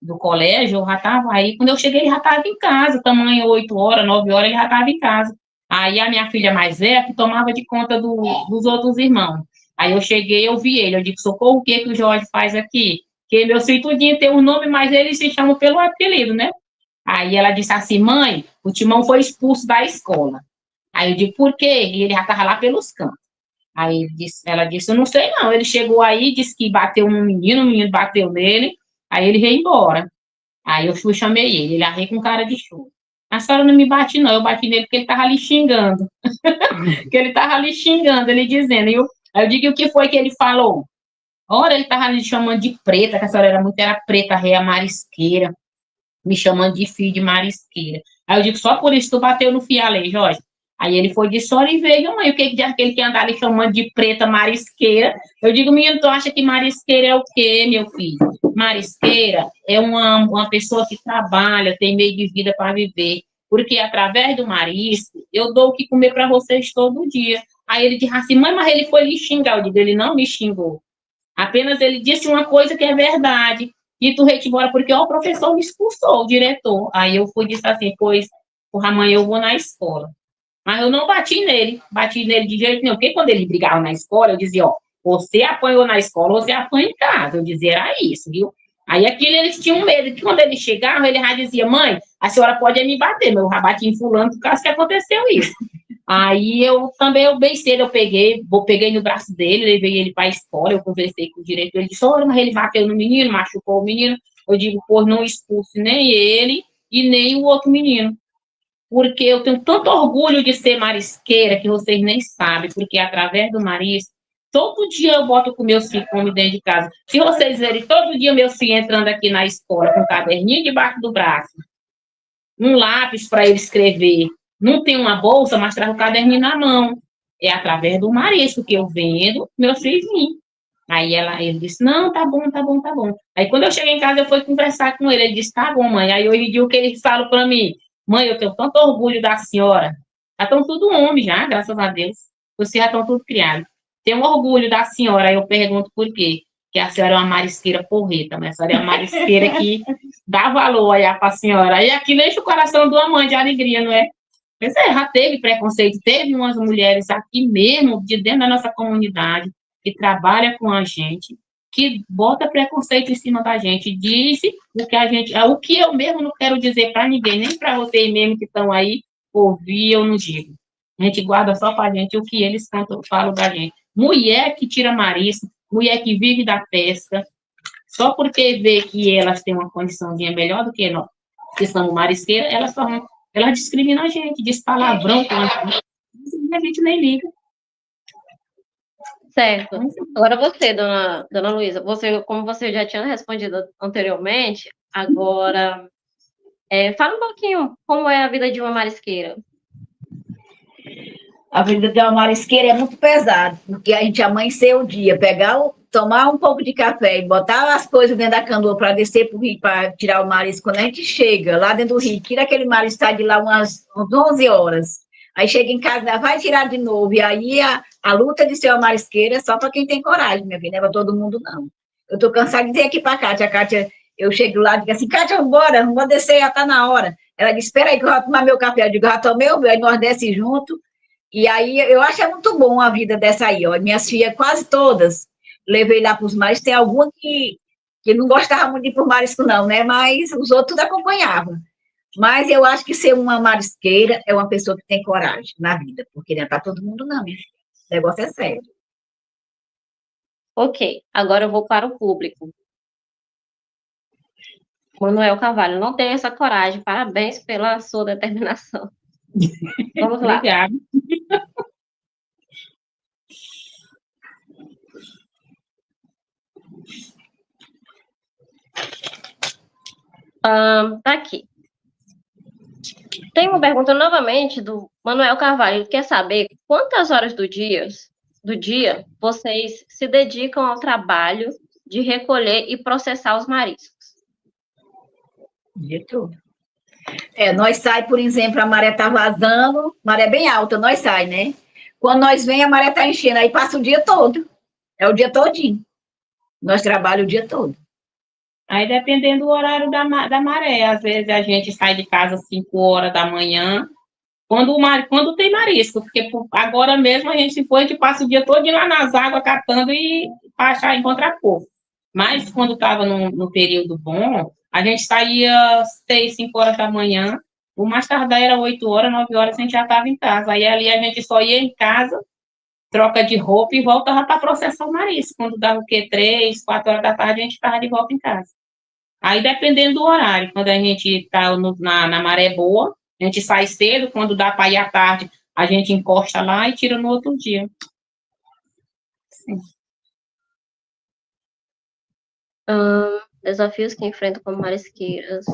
do colégio, eu já estava aí. Quando eu cheguei, ele já estava em casa, tamanho 8 horas, 9 horas, ele já estava em casa. Aí, a minha filha mais velha, que tomava de conta dos outros irmãos. Aí, eu cheguei, eu vi ele, eu disse, socorro, o que o Jorge faz aqui? Porque meu filho tudinho tem um nome, mas ele se chama pelo apelido, né? Aí, ela disse assim, mãe, o Timão foi expulso da escola. Aí, eu digo, por quê? E ele já estava lá pelos cantos. Aí ela disse, eu não sei não. Ele chegou aí, disse que bateu no menino, o menino bateu nele, aí ele veio embora. Aí eu fui, chamei ele arrei com cara de choro. A senhora não me bate não, eu bati nele porque ele estava ali xingando. Porque ele estava ali xingando, ele dizendo. Aí eu digo, o que foi que ele falou? Ora, ele estava ali chamando de preta, que a senhora era preta, réia marisqueira, me chamando de filho de marisqueira. Aí eu digo, só por isso tu bateu no fialê, Jorge. Aí ele foi de sora e veio, mãe, o que que ele quer andar ali chamando de preta marisqueira? Eu digo, menino, tu acha que marisqueira é o quê, meu filho? Marisqueira é uma pessoa que trabalha, tem meio de vida para viver, porque através do marisco, eu dou o que comer para vocês todo dia. Aí ele disse assim, mãe, mas ele foi lhe xingar. Eu digo, ele não me xingou. Apenas ele disse uma coisa que é verdade, e tu veio embora porque ó, o professor me expulsou, o diretor. Aí eu fui e disse assim, pois, amanhã eu vou na escola. Mas eu não bati nele de jeito nenhum, porque quando ele brigava na escola, eu dizia, ó, você apanhou na escola, você apanha em casa. Eu dizia, era isso, viu? Aí aquilo eles tinham medo, que quando ele chegava, ele já dizia, mãe, a senhora pode me bater, mas eu já bati em fulano por causa que aconteceu isso. Aí eu também, bem cedo, eu peguei no braço dele, levei ele para a escola, eu conversei com o diretor, ele disse, olha, mas ele bateu no menino, machucou o menino. Eu digo, pô, não expulse nem ele e nem o outro menino. Porque eu tenho tanto orgulho de ser marisqueira que vocês nem sabem, porque através do marisco, todo dia eu boto com meus filhos come dentro de casa. Se vocês verem, todo dia meus filhos entrando aqui na escola com um caderninho debaixo do braço, um lápis para ele escrever. Não tem uma bolsa, mas traz o caderninho na mão. É através do marisco que eu vendo meus filhos virem. Aí ele disse, não, tá bom, tá bom, tá bom. Aí quando eu cheguei em casa, eu fui conversar com ele. Ele disse, tá bom, mãe. Aí hoje em dia o que ele fala para mim? Mãe, eu tenho tanto orgulho da senhora. Já estão tudo homem já, graças a Deus. Vocês já estão tudo criados. Tenho orgulho da senhora. Aí eu pergunto por quê? Que a senhora é uma marisqueira porreta, mas a senhora é uma marisqueira que dá valor aí para a senhora. Aí aquilo enche o coração de uma mãe de alegria, não é? Pois é, já teve preconceito, teve umas mulheres aqui mesmo, de dentro da nossa comunidade, que trabalha com a gente, que bota preconceito em cima da gente, diz o que a gente, o que eu mesmo não quero dizer para ninguém, nem para vocês mesmo que estão aí, ouvir, eu não digo. A gente guarda só para a gente o que eles cantam, falam da gente. Mulher que tira marisco, mulher que vive da pesca, só porque vê que elas têm uma condiçãozinha melhor do que nós, que somos marisqueiras, elas discriminam a gente, diz palavrão com a gente nem liga. Certo. Agora você, dona Luísa, como você já tinha respondido anteriormente, agora fala um pouquinho como é a vida de uma marisqueira. A vida de uma marisqueira é muito pesada, porque a gente amanhecer o dia, tomar um pouco de café e botar as coisas dentro da canoa para descer para o rio, para tirar o marisco. Quando a gente chega lá dentro do rio, tira aquele marisco, está de lá umas 11 horas. Aí chega em casa, vai tirar de novo. E aí a luta de ser uma marisqueira é só para quem tem coragem, minha filha, não é para todo mundo, não. Eu estou cansada de dizer aqui para a Kátia, eu chego lá e digo assim, Kátia, vamos vou descer, já está na hora. Ela disse, espera aí que eu vou tomar meu café. Eu digo, já tomei o meu, aí nós desce junto. E aí eu acho muito bom a vida dessa aí, ó. Minhas filhas, quase todas, levei lá para os mares. Tem alguma que não gostava muito de ir para o marisco, não, né? Mas os outros tudo acompanhavam. Mas eu acho que ser uma marisqueira é uma pessoa que tem coragem na vida, porque não é para todo mundo, não, minha filha. O negócio é sério. Ok, agora eu vou para o público. Manuel Carvalho, não tem essa coragem. Parabéns pela sua determinação. Vamos lá. Obrigada. Tá aqui. Tem uma pergunta novamente do Manuel Carvalho. Ele quer saber quantas horas do dia vocês se dedicam ao trabalho de recolher e processar os mariscos. O dia todo. Nós sai, por exemplo, a maré tá vazando, maré bem alta, nós sai, né? Quando nós vem, a maré tá enchendo, aí passa o dia todo. É o dia todinho. Nós trabalhamos o dia todo. Aí, dependendo do horário da maré, às vezes a gente sai de casa às 5 horas da manhã, quando tem marisco, porque agora mesmo a gente passa o dia todo lá nas águas catando e para achar encontrar pouco. Mas quando estava no período bom, a gente saía às 6, 5 horas da manhã, o mais tardar era 8 horas, 9 horas a gente já estava em casa. Aí ali a gente só ia em casa, troca de roupa e volta para processar o marisco. Quando dava o quê? 3, 4 horas da tarde, a gente estava de volta em casa. Aí, dependendo do horário, quando a gente está na maré boa, a gente sai cedo, quando dá para ir à tarde, a gente encosta lá e tira no outro dia. Sim. Desafios que enfrentam como marisqueiras.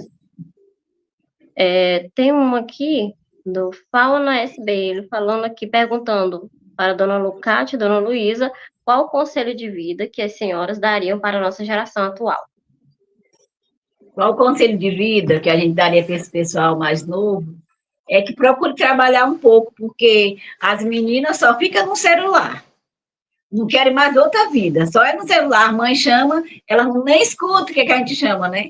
Tem uma aqui do Fauna SB, ele falando aqui, perguntando para a dona Lucate e dona Luísa qual o conselho de vida que as senhoras dariam para a nossa geração atual. Qual o conselho de vida que a gente daria para esse pessoal mais novo? É que procure trabalhar um pouco, porque as meninas só ficam no celular. Não querem mais outra vida, só é no celular. A mãe chama, elas nem escutam o que a gente chama, né?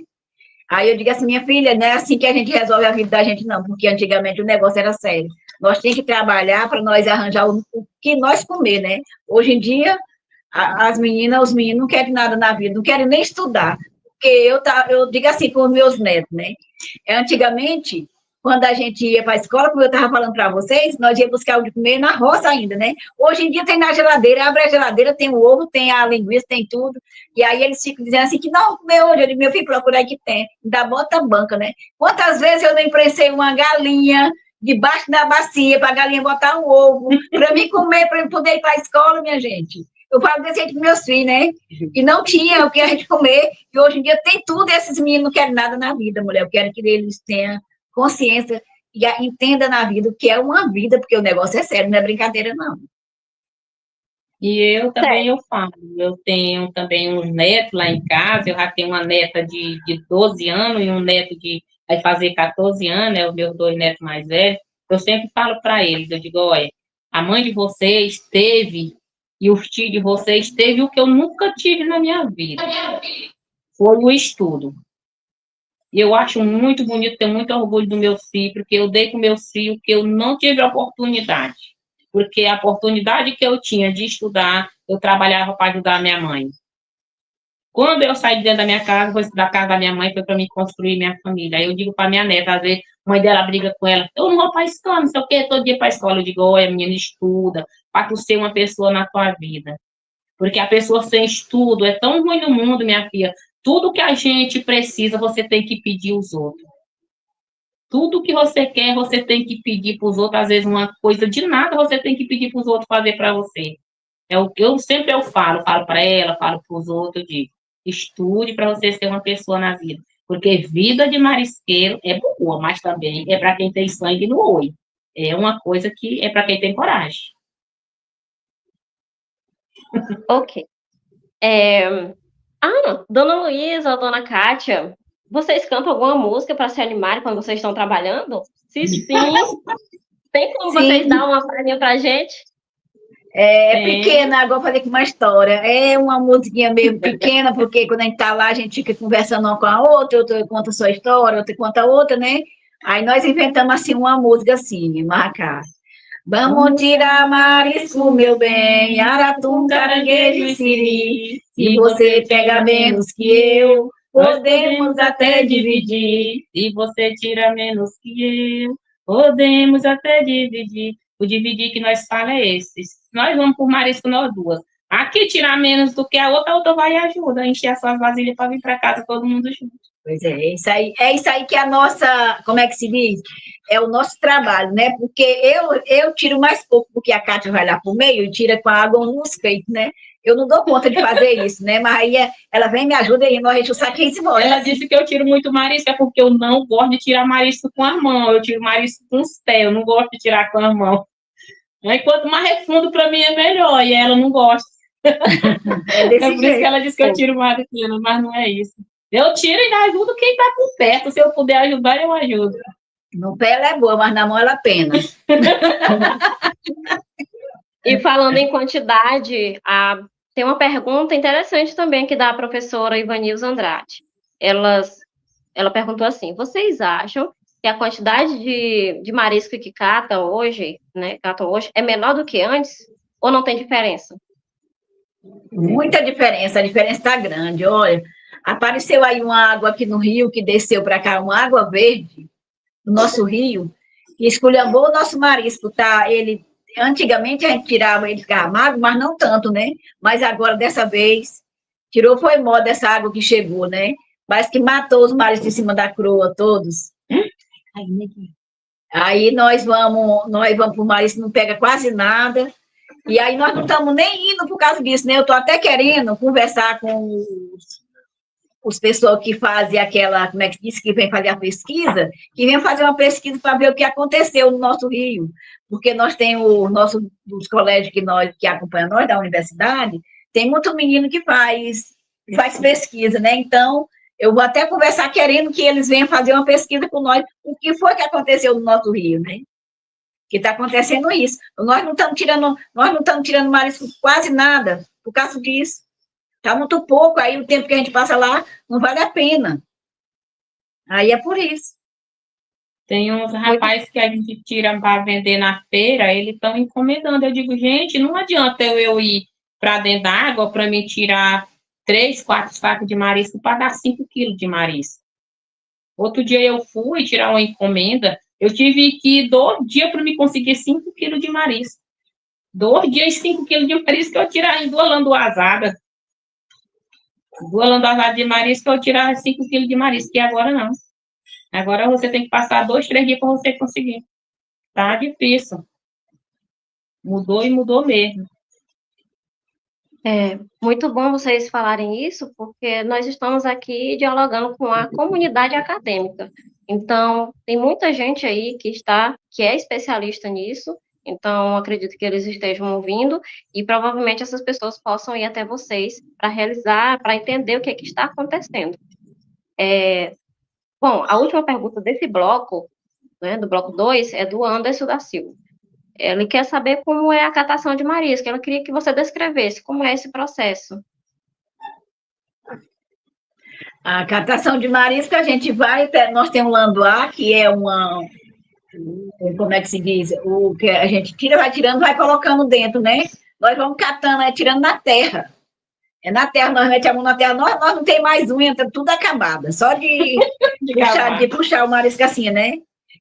Aí eu digo assim, minha filha, não é assim que a gente resolve a vida da gente, não, porque antigamente o negócio era sério. Nós tínhamos que trabalhar para nós arranjar o que nós comer, né? Hoje em dia, as meninas, os meninos não querem nada na vida, não querem nem estudar. Porque eu digo assim com os meus netos, né? Antigamente, quando a gente ia para a escola, como eu estava falando para vocês, nós íamos buscar o de comer na roça ainda, né? Hoje em dia tem na geladeira, abre a geladeira, tem o ovo, tem a linguiça, tem tudo. E aí eles ficam dizendo assim, que não, comer hoje. Eu digo, meu filho, procura aí que tem. Ainda bota a banca, né? Quantas vezes eu não imprensei uma galinha debaixo da bacia para a galinha botar um ovo, para mim comer, para eu poder ir para a escola, minha gente. Eu falo desse jeito com meus filhos, né? E não tinha o que a gente comer, e hoje em dia tem tudo, e esses meninos não querem nada na vida, mulher. Eu quero que eles tenham consciência e entenda na vida o que é uma vida, porque o negócio é sério, não é brincadeira, não. E eu também eu falo, eu tenho também uns netos lá em casa, eu já tenho uma neta de 12 anos e um neto vai fazer 14 anos, é os meus 2 netos mais velhos. Eu sempre falo para eles, eu digo, olha, a mãe de vocês teve, e os tios de vocês teve o que eu nunca tive na minha vida, foi o estudo. E eu acho muito bonito, tenho muito orgulho do meu filho, porque eu dei com meu filho que eu não tive a oportunidade. Porque a oportunidade que eu tinha de estudar, eu trabalhava para ajudar a minha mãe. Quando eu saí de dentro da minha casa, da casa da minha mãe, foi para me construir minha família. Aí eu digo para minha neta, às vezes, a mãe dela briga com ela, eu não vou para a escola, não sei o quê, todo dia para a escola. Eu digo, olha, menina, estuda, para tu ser uma pessoa na tua vida. Porque a pessoa sem estudo é tão ruim no mundo, minha filha. Tudo que a gente precisa, você tem que pedir aos outros. Tudo que você quer, você tem que pedir para os outros. Às vezes, uma coisa de nada, você tem que pedir para os outros fazer para você. É o que eu sempre falo para ela, falo para os outros, eu digo, estude para você ser uma pessoa na vida. Porque vida de marisqueiro é boa, mas também é para quem tem sangue no olho. É uma coisa que é para quem tem coragem. Ok. Dona Luísa ou Dona Kátia, vocês cantam alguma música para se animarem quando vocês estão trabalhando? Se sim, tem como vocês dar uma palhinha para a gente? Pequena, agora vou fazer aqui uma história. É uma musiquinha meio pequena, porque quando a gente está lá, a gente fica conversando uma com a outra conta a sua história, outra conta a outra, né? Aí nós inventamos assim uma música assim, marcar. Vamos tirar marisco, meu bem, aratum, caranguejo e siri. Se você pega menos que eu, podemos até dividir. Se você tira menos que eu, podemos até dividir. O dividir que nós falamos é esse. Nós vamos por marisco nós duas. Aqui tirar menos do que a outra vai e ajuda a encher as suas vasilhas para vir para casa todo mundo junto. Pois é isso aí que é a nossa, como é que se diz? É o nosso trabalho, né? Porque eu tiro mais pouco, porque a Cátia vai lá pro meio e tira com a água nos peitos, né? Eu não dou conta de fazer isso, né? Mas aí ela vem, me ajuda e nós enche o saquinho e se embora. Ela disse que eu tiro muito marisco, é porque eu não gosto de tirar marisco com a mão. Eu tiro marisco com os pés, eu não gosto de tirar com a mão. Aí, quanto mais refundo, para mim é melhor, e ela não gosta. É desse por isso que jeito. ela disse que eu tiro marisco, mas não é isso. Eu tiro e ajudo quem está por perto. Se eu puder ajudar, eu ajudo. No pé ela é boa, mas na mão ela pena. E falando em quantidade, tem uma pergunta interessante também aqui da professora Ivanilza Andrade. Ela perguntou assim: vocês acham que a quantidade de marisco que catam hoje, é menor do que antes? Ou não tem diferença? Muita diferença, a diferença está grande. Olha, apareceu aí uma água aqui no rio, que desceu para cá, uma água verde, no nosso rio, que esculhambou o nosso marisco, tá? Antigamente a gente tirava, ele ficava magro, mas não tanto, né? Mas agora, dessa vez, tirou, foi moda essa água que chegou, né? Parece que matou os mariscos em cima da croa, todos. Aí nós vamos para o marisco, não pega quase nada. E aí nós não estamos nem indo por causa disso, né? Eu estou até querendo conversar com os pessoas que fazem aquela, como é que diz, que vem fazer a pesquisa, que vem fazer uma pesquisa para ver o que aconteceu no nosso Rio. Porque nós temos os colégios que acompanham nós, da universidade, tem muito menino que faz pesquisa, né? Então, eu vou até conversar querendo que eles venham fazer uma pesquisa com nós, o que foi que aconteceu no nosso Rio, né? Que está acontecendo isso. Nós não estamos tirando marisco quase nada por causa disso. Está muito pouco, aí o tempo que a gente passa lá não vale a pena. Aí é por isso. Tem uns rapazes que a gente tira para vender na feira, eles estão encomendando. Eu digo, gente, não adianta eu ir para dentro da água para me tirar 3, 4 sacos de marisco para dar 5 quilos de marisco. Outro dia eu fui tirar uma encomenda, eu tive que ir 2 dias para me conseguir 5 quilos de marisco. 2 dias, 5 quilos de marisco que eu tirava em 2 landoazadas. 2 landoazadas de marisco eu tirava 5 quilos de marisco, e agora não. Agora você tem que passar 2, 3 dias para você conseguir. Tá difícil. Mudou e mudou mesmo. É muito bom vocês falarem isso, porque nós estamos aqui dialogando com a comunidade acadêmica. Então, tem muita gente aí que é especialista nisso, então acredito que eles estejam ouvindo e provavelmente essas pessoas possam ir até vocês para entender o que é que está acontecendo. Bom, a última pergunta desse bloco, né, do bloco 2, é do Anderson da Silva. Ele quer saber como é a catação de marisco. Ela queria que você descrevesse como é esse processo. A catação de marisco, a gente nós temos um landoá, que é como é que se diz? O que a gente vai tirando, vai colocando dentro, né? Nós vamos catando, tirando na terra. É na terra, nós metemos a mão na terra, nós não tem mais unha, tá tudo acabada, só de puxar o marisco assim, né?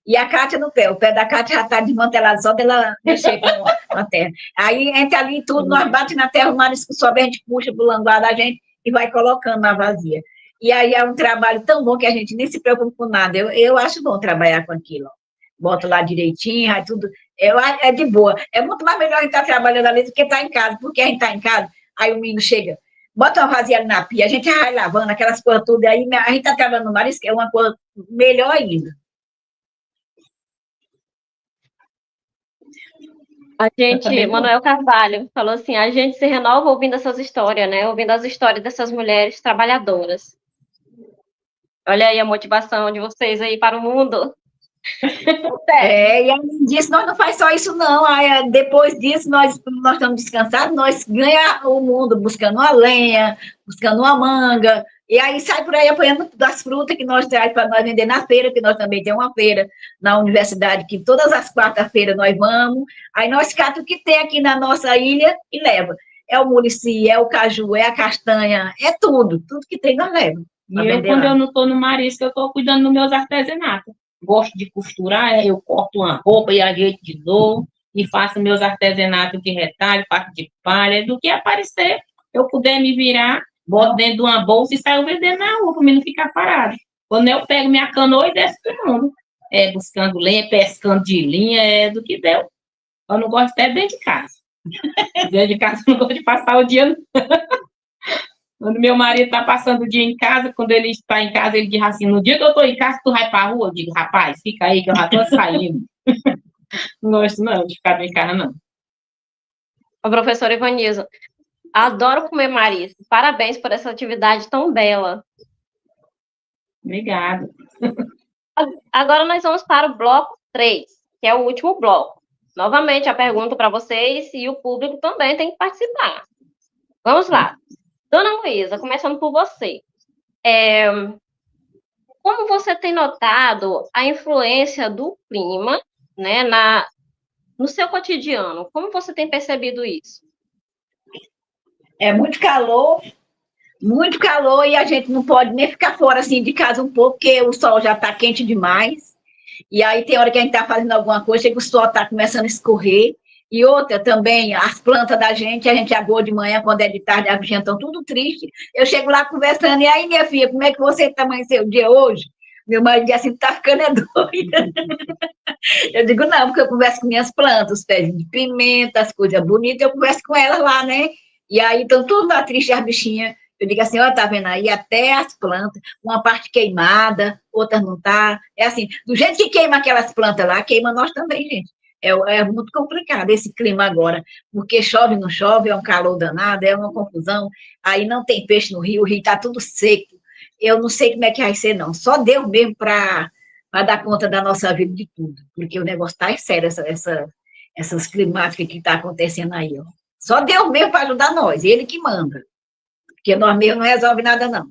E a Cátia no pé, o pé da Cátia já está desmantelado, só dela mexer com a terra. Aí, entre ali e tudo, nós batemos na terra, o marisco sobe, a gente puxa pro languá da gente e vai colocando na vazia. E aí é um trabalho tão bom que a gente nem se preocupa com nada. Eu acho bom trabalhar com aquilo. Bota lá direitinho, aí tudo. É de boa. É muito mais melhor a gente estar trabalhando ali do que estar em casa, porque a gente está em casa, aí o menino chega, bota uma vasilha na pia, a gente vai lavando aquelas coisas tudo, aí a gente está trabalhando no marisco, é uma coisa melhor ainda. Manuel Carvalho falou assim, a gente se renova ouvindo essas histórias, né? Ouvindo as histórias dessas mulheres trabalhadoras. Olha aí a motivação de vocês aí para o mundo. E além disso, nós não faz só isso, não. Aí, depois disso, nós estamos descansados, nós ganhamos o mundo buscando uma lenha, buscando uma manga, e aí sai por aí apanhando das frutas que nós trazemos para nós vender na feira, que nós também temos uma feira na universidade, que todas as quarta-feiras nós vamos, aí nós catamos o que tem aqui na nossa ilha e leva. É o murici, é o caju, é a castanha, é tudo que tem nós levamos. E eu, quando eu não estou no marisco, eu estou cuidando dos meus artesanatos. Gosto de costurar, eu corto uma roupa e ajeito de novo, e faço meus artesanatos de retalho, faço de palha, do que aparecer, eu puder me virar, boto dentro de uma bolsa e saio vendendo na rua, para mim não ficar parado. Quando eu pego minha canoa e desço para o mundo, buscando lenha, pescando de linha, do que deu. Eu não gosto até dentro de casa. Dentro de casa eu não gosto de passar o dia. Quando meu marido está passando o dia em casa, quando ele está em casa, ele diz assim, no dia que eu estou em casa, tu vai para a rua? Eu digo, rapaz, fica aí que eu já estou saindo. Não gosto não de ficar em casa, não. Ô, professora Ivanilza, adoro comer marisco. Parabéns por essa atividade tão bela. Obrigada. Agora nós vamos para o bloco 3, que é o último bloco. Novamente, a pergunta para vocês e o público também tem que participar. Vamos lá. Dona Luísa, começando por você. Como você tem notado a influência do clima, né, no seu cotidiano? Como você tem percebido isso? É muito calor e a gente não pode nem ficar fora assim de casa um pouco, porque o sol já está quente demais. E aí tem hora que a gente está fazendo alguma coisa, chega o sol está começando a escorrer. E outra também, as plantas da gente, a gente agou de manhã, quando é de tarde, as bichinhas estão tudo triste. Eu chego lá conversando, e aí, minha filha, como é que você está amanheceu o dia hoje? Meu marido diz assim, tá ficando doida. Eu digo, não, porque eu converso com minhas plantas, os pés de pimenta, as coisas bonitas, eu converso com elas lá, né? E aí estão tudo lá triste, as bichinhas. Eu digo assim, ó, tá vendo aí, até as plantas, uma parte queimada, outra não tá. É assim, do jeito que queima aquelas plantas lá, queima nós também, gente. É muito complicado esse clima agora, porque chove, não chove, é um calor danado, é uma confusão, aí não tem peixe no rio, o rio está tudo seco. Eu não sei como é que vai ser, não. Só Deus mesmo para dar conta da nossa vida de tudo, porque o negócio está sério, essas climáticas que está acontecendo aí. Ó. Só Deus mesmo para ajudar nós, ele que manda, porque nós mesmos não resolve nada, não.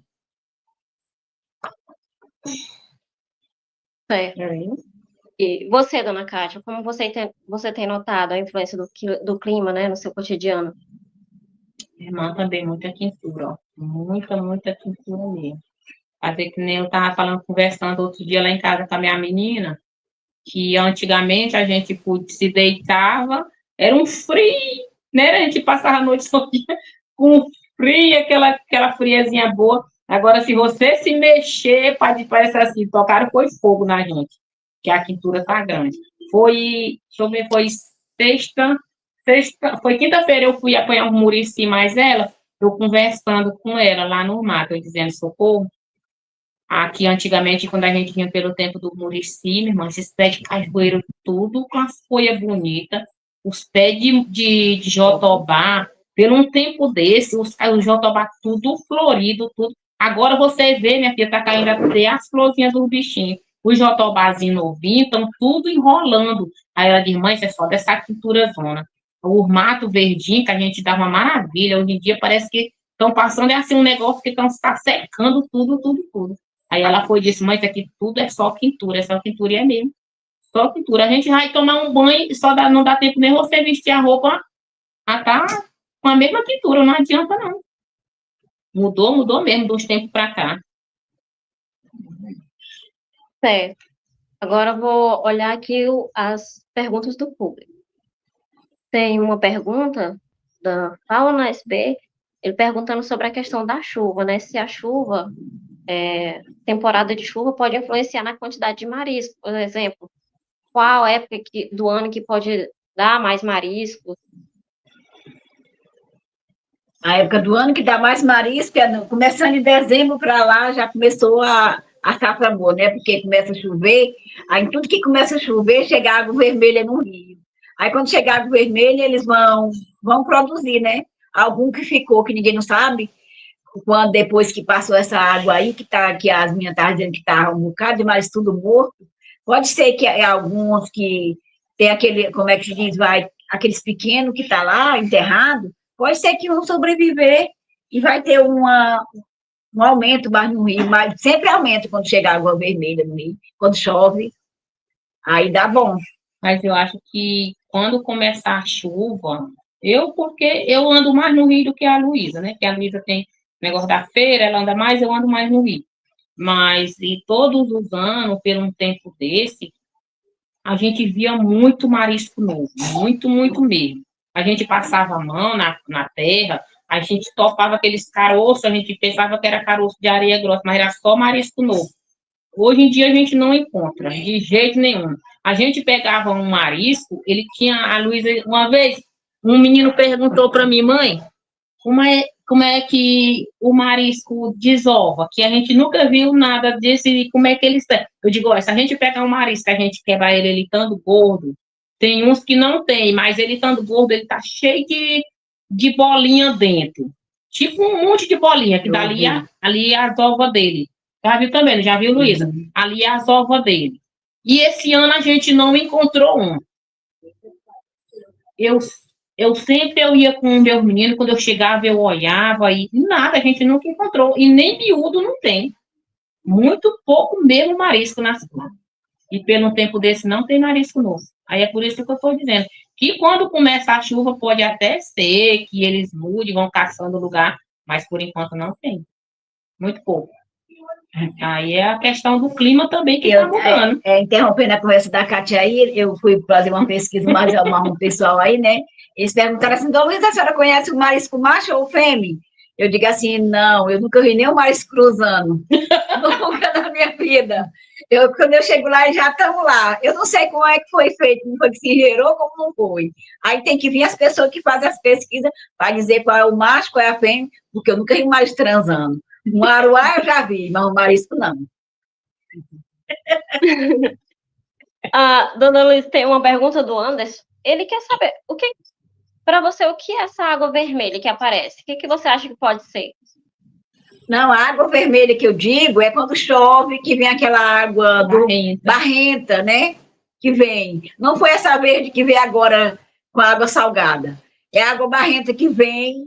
Certo. E você, dona Kátia, como você tem notado a influência do clima, né, no seu cotidiano? Irmã também, muita quintura, ó. Muita quintura mesmo. Até que nem eu estava falando, conversando outro dia lá em casa com a minha menina, que antigamente a gente se deitava, era um frio, né? A gente passava a noite só com frio, aquela friazinha boa. Agora, se você se mexer, parece assim, tocaram foi fogo na gente, que a quintura tá grande. Foi, deixa eu ver, foi foi quinta-feira eu fui apanhar um murici mais ela, eu conversando com ela lá no mato, eu dizendo socorro. Aqui, antigamente, quando a gente vinha pelo tempo do Murici, meu irmão, esses pés de cajueiro, tudo com as folhas bonitas, os pés de jotobá, pelo um tempo desse, os jotobá tudo florido, tudo. Agora você vê, minha filha, tá caindo até as florzinhas dos bichinhos. Os jotobázinhos novinhos estão tudo enrolando. Aí ela diz, mãe, isso é só dessa quintura zona. O mato verdinho, que a gente dá uma maravilha, hoje em dia parece que estão passando, é assim, um negócio que está secando tudo. Aí ela foi e disse, mãe, isso aqui tudo é só quintura, e é mesmo. Só quintura. A gente vai tomar um banho e não dá tempo nem você vestir a roupa, tá com a mesma quintura, não adianta não. Mudou mesmo dos tempos para cá. Certo. Agora eu vou olhar aqui as perguntas do público. Tem uma pergunta da Fauna SB, ele perguntando sobre a questão da chuva, né? Se a chuva, temporada de chuva, pode influenciar na quantidade de marisco, por exemplo. Qual época do ano que pode dar mais marisco? A época do ano que dá mais marisco, começando de dezembro para lá, já começou a safra boa, né? Porque começa a chover, aí tudo que começa a chover, chega água vermelha no rio. Aí quando chegar água vermelha, eles vão produzir, né? Algum que ficou, que ninguém não sabe, quando depois que passou essa água aí, que as minhas estavam dizendo que estava um bocado de mais tudo morto, pode ser que alguns que tem aquele, como é que se diz, aqueles pequenos que tá lá enterrado, pode ser que vão sobreviver e vai ter um aumento mais no rio, mas sempre aumenta quando chega água vermelha no rio, quando chove, aí dá bom. Mas eu acho que quando começar a chuva, porque eu ando mais no rio do que a Luísa, né? Porque a Luísa tem negócio da feira, ela anda mais, eu ando mais no rio. Mas, e todos os anos, por um tempo desse, a gente via muito marisco novo, muito mesmo. A gente passava a mão na terra, a gente topava aqueles caroços, a gente pensava que era caroço de areia grossa, mas era só marisco novo. Hoje em dia a gente não encontra, de jeito nenhum. A gente pegava um marisco, ele tinha, a Luísa, uma vez, Um menino perguntou para mim, mãe, como é que o marisco desova? Que a gente nunca viu nada desse, como é que eles têm. Eu digo, ó, se a gente pegar um marisco, a gente quebrar ele estando gordo, tem uns que não tem, mas ele estando gordo, ele tá cheio de bolinha dentro. Tipo um monte de bolinha, que dali ali é as ovas dele. Já viu também, não já viu, Luísa? Ali é as ovas dele. E esse ano a gente não encontrou um. Eu sempre ia com o meu menino, quando eu chegava eu olhava e nada, a gente nunca encontrou. E nem miúdo não tem. Muito pouco mesmo marisco nas praias. E pelo tempo desse não tem marisco novo. Aí é por isso que eu estou dizendo que quando começa a chuva pode até ser que eles mudem, vão caçando lugar, mas por enquanto não tem. Muito pouco. Aí é a questão do clima também que está mudando. Interrompendo a conversa da Cátia aí, eu fui fazer uma pesquisa mais um pessoal aí, né? Eles perguntaram assim, Dona Luísa, a senhora conhece o marisco macho ou fêmea? Eu digo assim, não, eu nunca vi nem o marisco cruzando. Nunca na minha vida. Quando eu chego lá, já estamos lá. Eu não sei como é que foi feito, como foi que se gerou, como não foi. Aí tem que vir as pessoas que fazem as pesquisas para dizer qual é o macho, qual é a fêmea, porque eu nunca vi mais transando. Um aruá eu já vi, mas o marisco não. Dona Luiz, tem uma pergunta do Anderson. Ele quer saber, para você, o que é essa água vermelha que aparece? O que você acha que pode ser? Não, a água vermelha que eu digo é quando chove, que vem aquela água barrenta, né? Que vem. Não foi essa verde que vem agora com a água salgada. É a água barrenta que vem.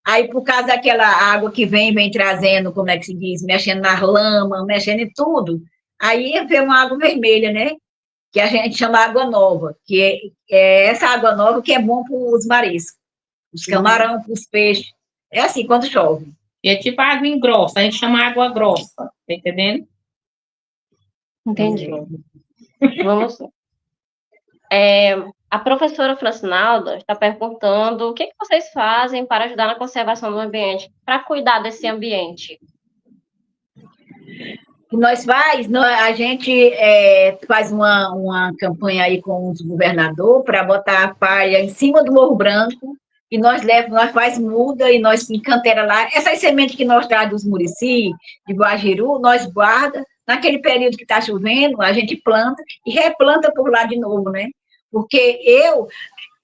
Aí, por causa daquela água que vem trazendo, como é que se diz, mexendo na lama, mexendo em tudo, aí vem uma água vermelha, né? Que a gente chama água nova, que é essa água nova que é bom para os mariscos, os camarão, para os peixes. É assim, quando chove. É tipo água engrossa, a gente chama água grossa, tá entendendo? Entendi. Vamos lá. A professora Francinalda está perguntando o que vocês fazem para ajudar na conservação do ambiente, para cuidar desse ambiente. A gente faz uma campanha aí com os governadores para botar a palha em cima do Morro Branco, e nós faz muda e nós encantera lá. Essas sementes que nós traz dos Murici, de Guajiru, nós guarda. Naquele período que está chovendo, a gente planta e replanta por lá de novo, né? Porque eu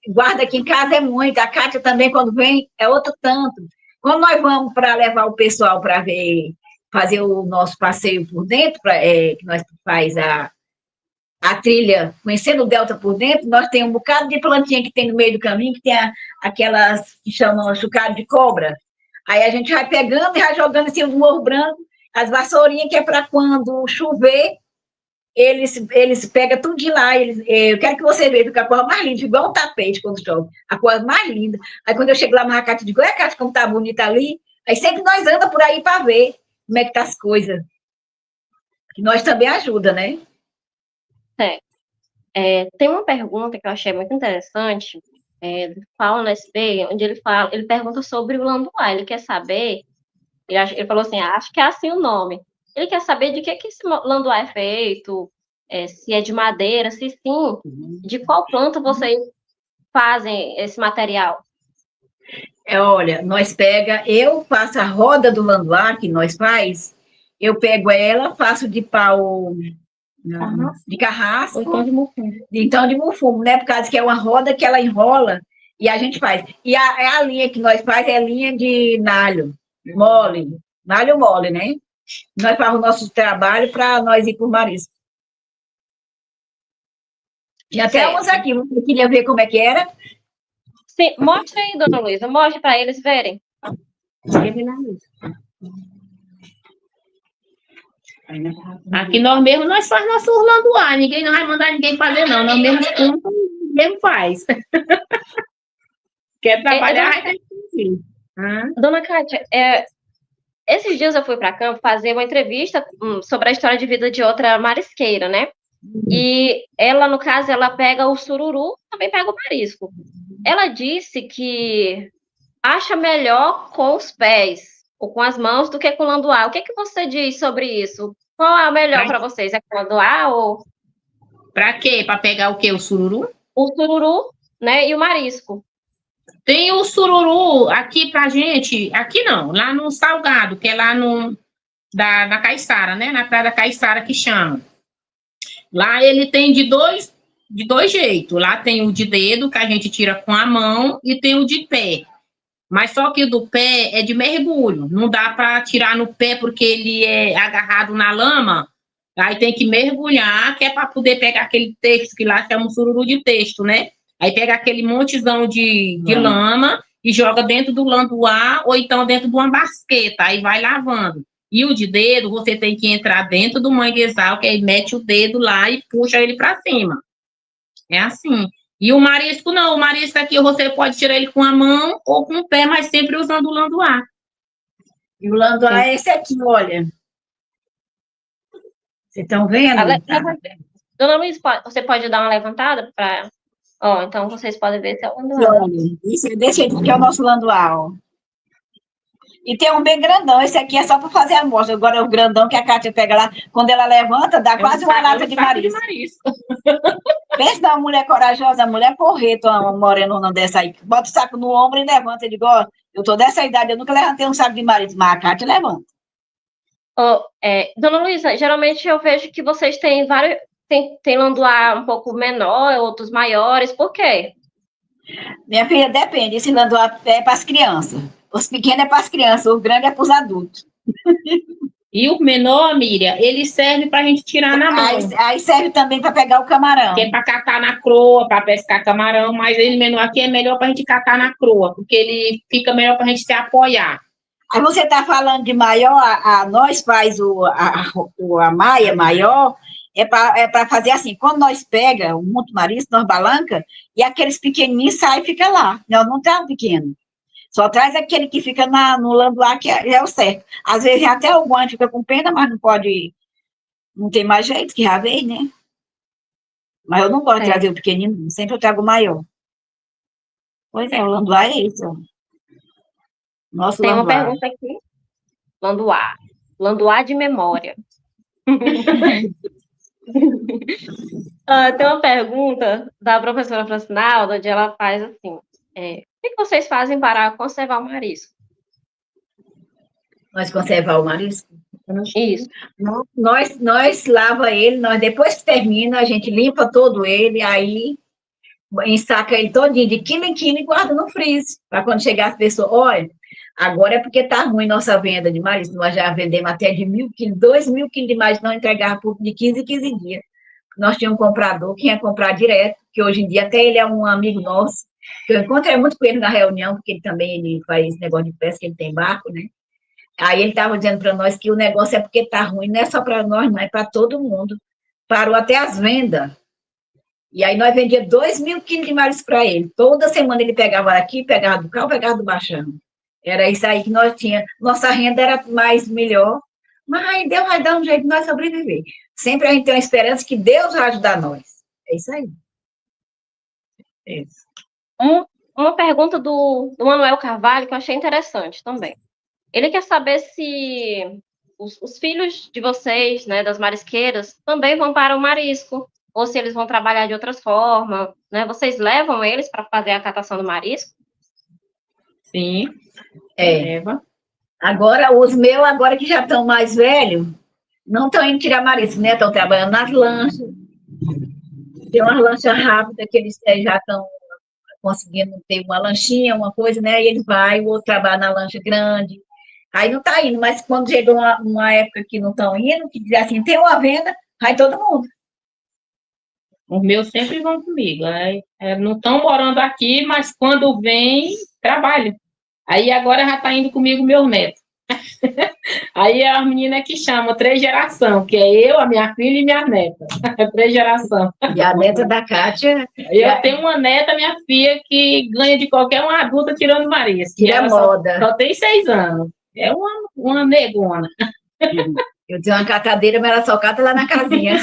guardo aqui em casa é muito, a Cátia também, quando vem, é outro tanto. Quando nós vamos para levar o pessoal para fazer o nosso passeio por dentro, que nós faz a trilha, conhecendo o Delta por dentro, nós temos um bocado de plantinha que tem no meio do caminho, que tem aquelas que chamam chocalho de cobra. Aí a gente vai pegando e vai jogando em cima do Morro Branco, as vassourinhas, que é para quando chover, eles pegam tudo de lá. Eu quero que você veja, fica a coisa mais linda, igual um tapete quando chove, a coisa mais linda. Aí quando eu chego lá na Cátia, eu digo, Cátia, como tá bonita ali. Aí sempre nós andamos por aí para ver como é que tá as coisas. Que nós também ajuda, né? Tem uma pergunta que eu achei muito interessante, do Paulo NSB, onde ele pergunta sobre o landuá. Ele quer saber, ele falou assim, acho que é assim o nome. Ele quer saber de que esse landuá é feito, se é de madeira, se sim, de qual planta vocês fazem esse material. Olha, eu faço a roda do landuá que nós faz, eu pego ela, faço de pau, de carrasco, então de mufumo, né? Por causa que é uma roda que ela enrola e a gente faz. E a linha que nós faz é linha de nalho mole, né? Nós fazemos o nosso trabalho para nós ir para o marisco. E até uns aqui, você queria ver como é que era? Sim, mostra aí, dona Luísa, mostre para eles verem. Aqui nós mesmos, nós fazemos nosso landuá, ninguém não vai mandar ninguém fazer, não. Nós mesmos mesmo faz. Quer trabalhar, tem que ir. Dona Cátia, esses dias eu fui para campo fazer uma entrevista sobre a história de vida de outra marisqueira, né? E ela, no caso, ela pega o sururu, também pega o marisco. Ela disse que acha melhor com os pés ou com as mãos do que com o landuá. O que você diz sobre isso? Qual é o melhor para vocês? É com o landuá ou... Para quê? Para pegar o quê? O sururu? O sururu, né? E o marisco. Tem o sururu aqui pra gente, aqui não, lá no Salgado, que é lá na Caiçara, né? Na Praia da Caiçara que chama. Lá ele tem de dois jeitos. Lá tem o de dedo, que a gente tira com a mão, e tem o de pé. Mas só que o do pé é de mergulho. Não dá para tirar no pé porque ele é agarrado na lama. Aí tem que mergulhar, que é para poder pegar aquele texto, que lá chama um sururu de texto, né? Aí pega aquele montezão de lama e joga dentro do landuá ou então dentro de uma basqueta. Aí vai lavando. E o de dedo, você tem que entrar dentro do manguezal, que aí mete o dedo lá e puxa ele para cima. É assim. E o marisco não, o marisco aqui você pode tirar ele com a mão ou com o pé, mas sempre usando o landuá. E o landuá é esse aqui, olha. Vocês estão vendo? Tá? Dona Luiz, você pode dar uma levantada para... Ó, então vocês podem ver se é o landuá. Olha, desse jeito que é o nosso landuá, ó. E tem um bem grandão, esse aqui é só para fazer a amostra. Agora o grandão que a Kátia pega lá, quando ela levanta, dá quase uma lata de marisco. Pensa numa mulher corajosa, mulher porreta, uma morenona dessa aí. Bota o saco no ombro e levanta. Eu digo, ó, eu tô dessa idade, eu nunca levantei um saco de marisco, mas a Kátia levanta. Dona Luísa, geralmente eu vejo que vocês têm vários... Tem landuá um pouco menor, outros maiores, por quê? Minha filha, depende. Esse landuá é para as crianças. Os pequenos é para as crianças, os grandes é para os adultos. E o menor, Miriam, ele serve para a gente tirar na mão. Aí serve também para pegar o camarão. Que é para catar na croa, para pescar camarão, mas ele menor aqui é melhor para a gente catar na croa, porque ele fica melhor para a gente se apoiar. Aí você está falando de maior, nós faz a maia maior, é para fazer assim, quando nós pega o muito marisco, nós balanca, e aqueles pequenininhos saem e fica lá. Nós não temos pequeno. Só traz aquele que fica no landuá, que é o certo. Às vezes até o guante fica com pena, mas não pode, não tem mais jeito, que já veio, né? Mas eu não gosto de trazer o pequenino, sempre eu trago o maior. Pois é, o landuá é esse, ó. Nosso tem landuá. Uma pergunta aqui. Landuá. Landuá de memória. Tem uma pergunta da professora Francinalda, onde ela faz assim, o que vocês fazem para conservar o marisco? Nós conservar o marisco? Isso. Nós lava ele, depois que termina, a gente limpa todo ele, aí ensaca ele todinho, de quilo em quilo, e guarda no freezer, para quando chegar as pessoas, olha, agora é porque está ruim nossa venda de marisco, nós já vendemos até de 1.000 quilos, 2.000 quilos de marisco, não entregava por de 15 em 15 dias. Nós tínhamos um comprador que ia comprar direto, que hoje em dia até ele é um amigo nosso, que eu encontrei muito com ele na reunião, porque ele faz negócio de pesca, ele tem barco, né? Aí ele estava dizendo para nós que o negócio é porque está ruim, não é só para nós, não, é para todo mundo. Parou até as vendas. E aí nós vendíamos 2.000 quilos de marisco para ele. Toda semana ele pegava aqui, pegava do carro, pegava do baixão. Era isso aí que nós tínhamos. Nossa renda era mais melhor, mas aí Deus vai dar um jeito de nós sobreviver. Sempre a gente tem uma esperança que Deus vai ajudar nós. É isso aí. É isso. Uma pergunta do Manuel Carvalho que eu achei interessante também. Ele quer saber se os filhos de vocês, né, das marisqueiras, também vão para o marisco, ou se eles vão trabalhar de outras formas, né? Vocês levam eles para fazer a catação do marisco? Sim. Leva. Agora, os meus, agora que já estão mais velhos, não estão indo tirar marisco, né? Estão trabalhando nas lanchas. Tem umas lanchas rápidas que eles já estão conseguindo ter uma lanchinha, uma coisa, né? E eles vão, o outro trabalha na lancha grande. Aí não está indo, mas quando chegou uma época que não estão indo, que diz assim, tem uma venda, vai todo mundo. Os meus sempre vão comigo. Não estão morando aqui, mas quando vem, trabalham. Aí agora já está indo comigo meu neto. Aí é a menina que chama 3 gerações, que é eu, a minha filha e minha neta. 3 gerações. E a neta da Kátia... Eu tenho uma neta, minha filha, que ganha de qualquer uma adulta tirando marisco. Tira moda. Só tem 6 anos. É uma negona. Eu tenho uma catadeira, mas ela só cata lá na casinha.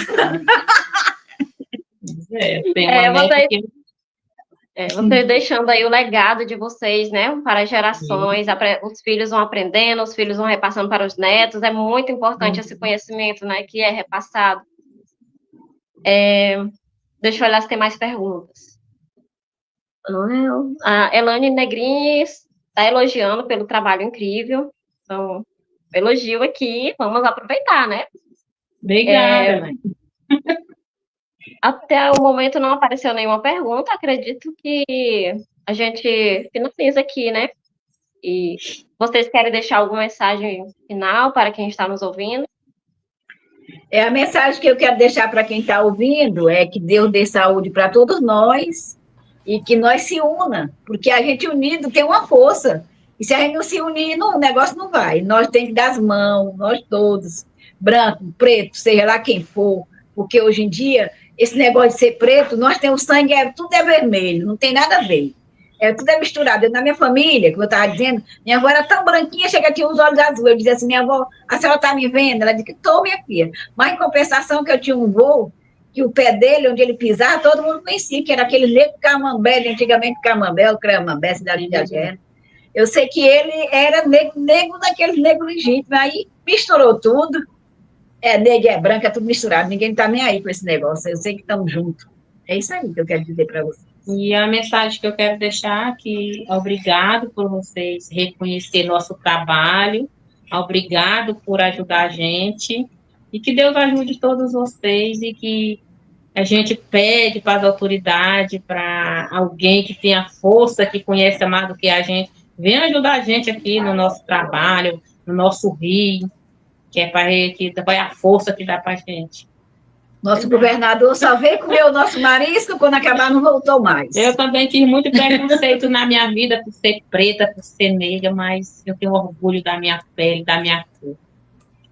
Tem uma neta que... Vocês deixando aí o legado de vocês, né, para as gerações, os filhos vão aprendendo, os filhos vão repassando para os netos, é muito importante esse conhecimento, né, que é repassado. Deixa eu olhar se tem mais perguntas. Não é? A Elane Negrini está elogiando pelo trabalho incrível. Então, elogio aqui, vamos aproveitar, né? Obrigada, mãe. Até o momento não apareceu nenhuma pergunta, acredito que a gente finaliza aqui, né? E vocês querem deixar alguma mensagem final para quem está nos ouvindo? A mensagem que eu quero deixar para quem está ouvindo é que Deus dê saúde para todos nós e que nós se una, porque a gente unido tem uma força. E se a gente não se unir, o negócio não vai. Nós temos que dar as mãos, nós todos, branco, preto, seja lá quem for, porque hoje em dia, esse negócio de ser preto, nós temos sangue, tudo é vermelho, não tem nada a ver. Tudo é misturado. Na minha família, como eu estava dizendo, minha avó era tão branquinha, chega que tinha os olhos azuis. Eu dizia assim, minha avó, a senhora está me vendo? Ela disse, estou, minha filha. Mas, em compensação, que eu tinha um vô, que o pé dele, onde ele pisava, todo mundo conhecia, que era aquele negro Camambé, antigamente Camambé, o Cramambé, cidade de Agé. Eu sei que ele era negro daqueles negros legítimos. Aí misturou tudo. Negro, branco, é tudo misturado. Ninguém está nem aí com esse negócio. Eu sei que estamos juntos. É isso aí que eu quero dizer para vocês. E a mensagem que eu quero deixar aqui, obrigado por vocês reconhecer nosso trabalho, obrigado por ajudar a gente, e que Deus ajude todos vocês, e que a gente pede para as autoridades, para alguém que tenha força, que conheça mais do que a gente, venha ajudar a gente aqui no nosso trabalho, no nosso rio, que é a força que dá para a gente. Nosso governador só veio comer o nosso marisco, quando acabar não voltou mais. Eu também tive muito preconceito na minha vida por ser preta, por ser negra, mas eu tenho orgulho da minha pele, da minha cor.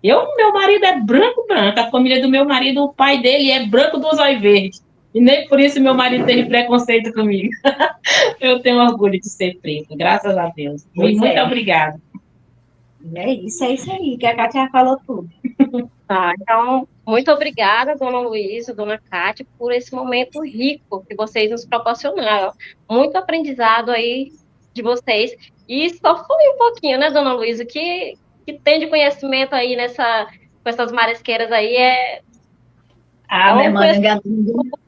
Meu marido é branco, a família do meu marido, o pai dele é branco dos olhos verdes. E nem por isso meu marido tem preconceito comigo. Eu tenho orgulho de ser preta, graças a Deus. Muito obrigada. É isso aí, que a Kátia falou tudo. Tá, então, muito obrigada, dona Luísa, dona Kátia, por esse momento rico que vocês nos proporcionaram. Muito aprendizado aí de vocês. E só foi um pouquinho, né, dona Luísa, que tem de conhecimento aí com essas marisqueiras aí minha irmã,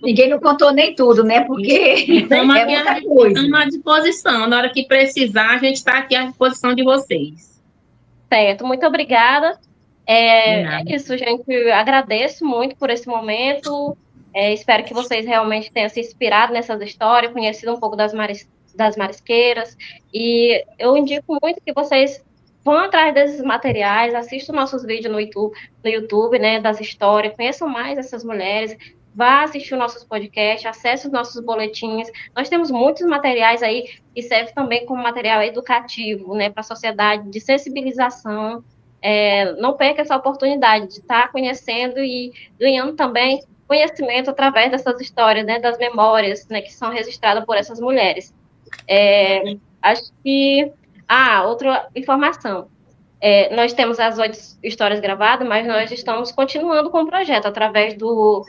ninguém não contou nem tudo, né? Porque estamos à disposição. Na hora que precisar, a gente está aqui à disposição de vocês. Certo, muito obrigada. É isso, gente. Eu agradeço muito por esse momento. Espero que vocês realmente tenham se inspirado nessas histórias, conhecido um pouco das marisqueiras. E eu indico muito que vocês vão atrás desses materiais, assistam nossos vídeos no YouTube, né, das histórias, conheçam mais essas mulheres, vá assistir os nossos podcasts, acesse os nossos boletins. Nós temos muitos materiais aí que servem também como material educativo, né, para a sociedade, de sensibilização. Não perca essa oportunidade de estar conhecendo e ganhando também conhecimento através dessas histórias, né, das memórias, né, que são registradas por essas mulheres. Acho que... outra informação. Nós temos as 8 histórias gravadas, mas nós estamos continuando com o projeto através do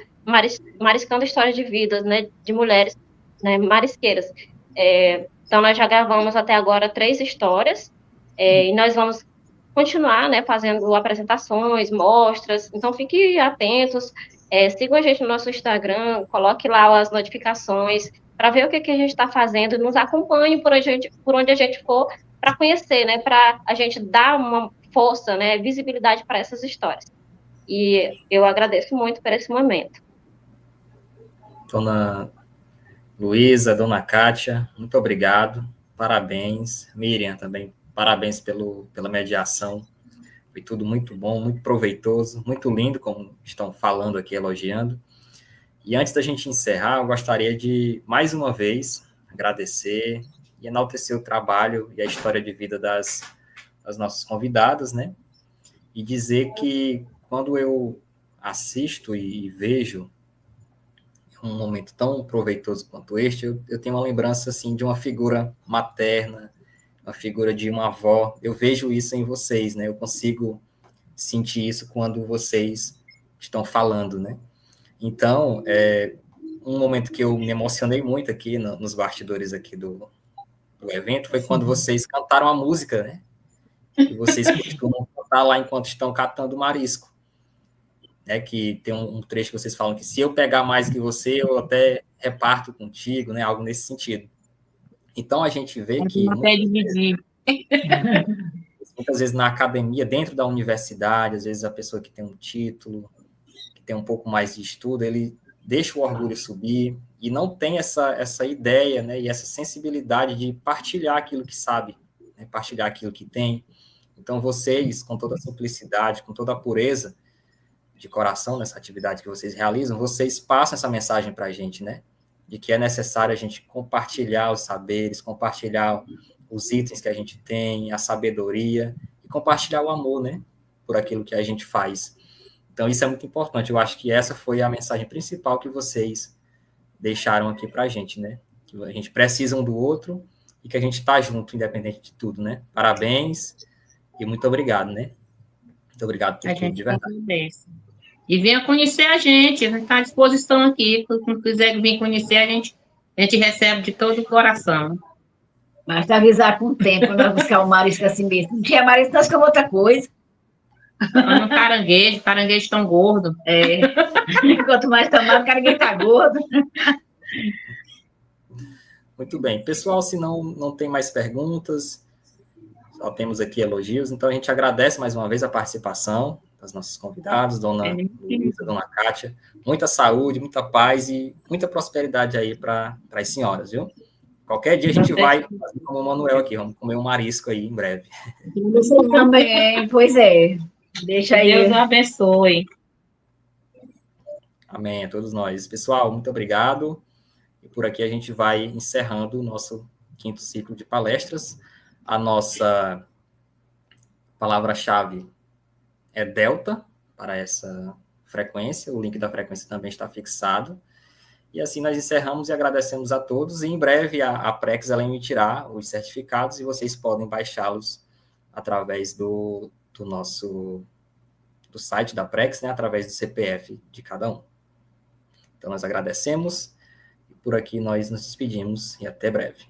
Mariscando Histórias de Vidas, né, de mulheres, né, marisqueiras. Então, nós já gravamos até agora 3 histórias, e nós vamos continuar, né, fazendo apresentações, mostras. Então, fiquem atentos, sigam a gente no nosso Instagram, coloque lá as notificações para ver o que a gente está fazendo, nos acompanhe por onde a gente for, para conhecer, né, para a gente dar uma força, né, visibilidade para essas histórias. E eu agradeço muito por esse momento. Dona Luísa, dona Kátia, muito obrigado, parabéns. Miriam também, parabéns pela mediação. Foi tudo muito bom, muito proveitoso, muito lindo, como estão falando aqui, elogiando. E antes da gente encerrar, eu gostaria de, mais uma vez, agradecer e enaltecer o trabalho e a história de vida das nossas convidadas, né? E dizer que quando eu assisto e vejo um momento tão proveitoso quanto este, eu tenho uma lembrança, assim, de uma figura materna, uma figura de uma avó. Eu vejo isso em vocês, né? Eu consigo sentir isso quando vocês estão falando, né? Então, um momento que eu me emocionei muito aqui nos bastidores aqui do evento foi quando vocês cantaram a música, né? Que vocês costumam cantar lá enquanto estão catando marisco. Que tem um trecho que vocês falam que se eu pegar mais que você, eu até reparto contigo, né? Algo nesse sentido. Então, a gente vê que Vamos até dividir. muitas vezes na academia, dentro da universidade, às vezes a pessoa que tem um título, que tem um pouco mais de estudo, ele deixa o orgulho subir e não tem essa ideia, né, e essa sensibilidade de partilhar aquilo que sabe, né, partilhar aquilo que tem. Então, vocês, com toda a simplicidade, com toda a pureza de coração nessa atividade que vocês realizam, vocês passam essa mensagem para a gente, né, de que é necessário a gente compartilhar os saberes, compartilhar os itens que a gente tem, a sabedoria, e compartilhar o amor, né, por aquilo que a gente faz. Então, isso é muito importante. Eu acho que essa foi a mensagem principal que vocês deixaram aqui para a gente, né? Que a gente precisa um do outro e que a gente está junto, independente de tudo, né? Parabéns e muito obrigado, né? Muito obrigado por A tudo, de gente verdade. agradece. E venha conhecer a gente está à disposição aqui. Quando quiser vir conhecer, a gente recebe de todo o coração. Basta avisar com o tempo, nós buscar o marisco assim mesmo. Não tinha marisco, nós comemos outra coisa. Mas caranguejo tão gordo. É. Quanto mais tomar, o caranguejo tá gordo. Muito bem. Pessoal, se não tem mais perguntas, só temos aqui elogios, então a gente agradece mais uma vez a participação das nossas convidadas, dona Luísa, dona Kátia. Muita saúde, muita paz e muita prosperidade aí para as senhoras, viu? Qualquer dia a gente vai fazer como o Manuel aqui, vamos comer um marisco aí em breve. Você também, pois é. Deixa aí. Deus abençoe. Amém, a todos nós. Pessoal, muito obrigado. E por aqui a gente vai encerrando o nosso 5º ciclo de palestras. A nossa palavra-chave é Delta, para essa frequência. O link da frequência também está fixado. E assim nós encerramos e agradecemos a todos. E em breve a Prex ela emitirá os certificados e vocês podem baixá-los através do site da Prex, né, através do CPF de cada um. Então nós agradecemos e por aqui nós nos despedimos e até breve.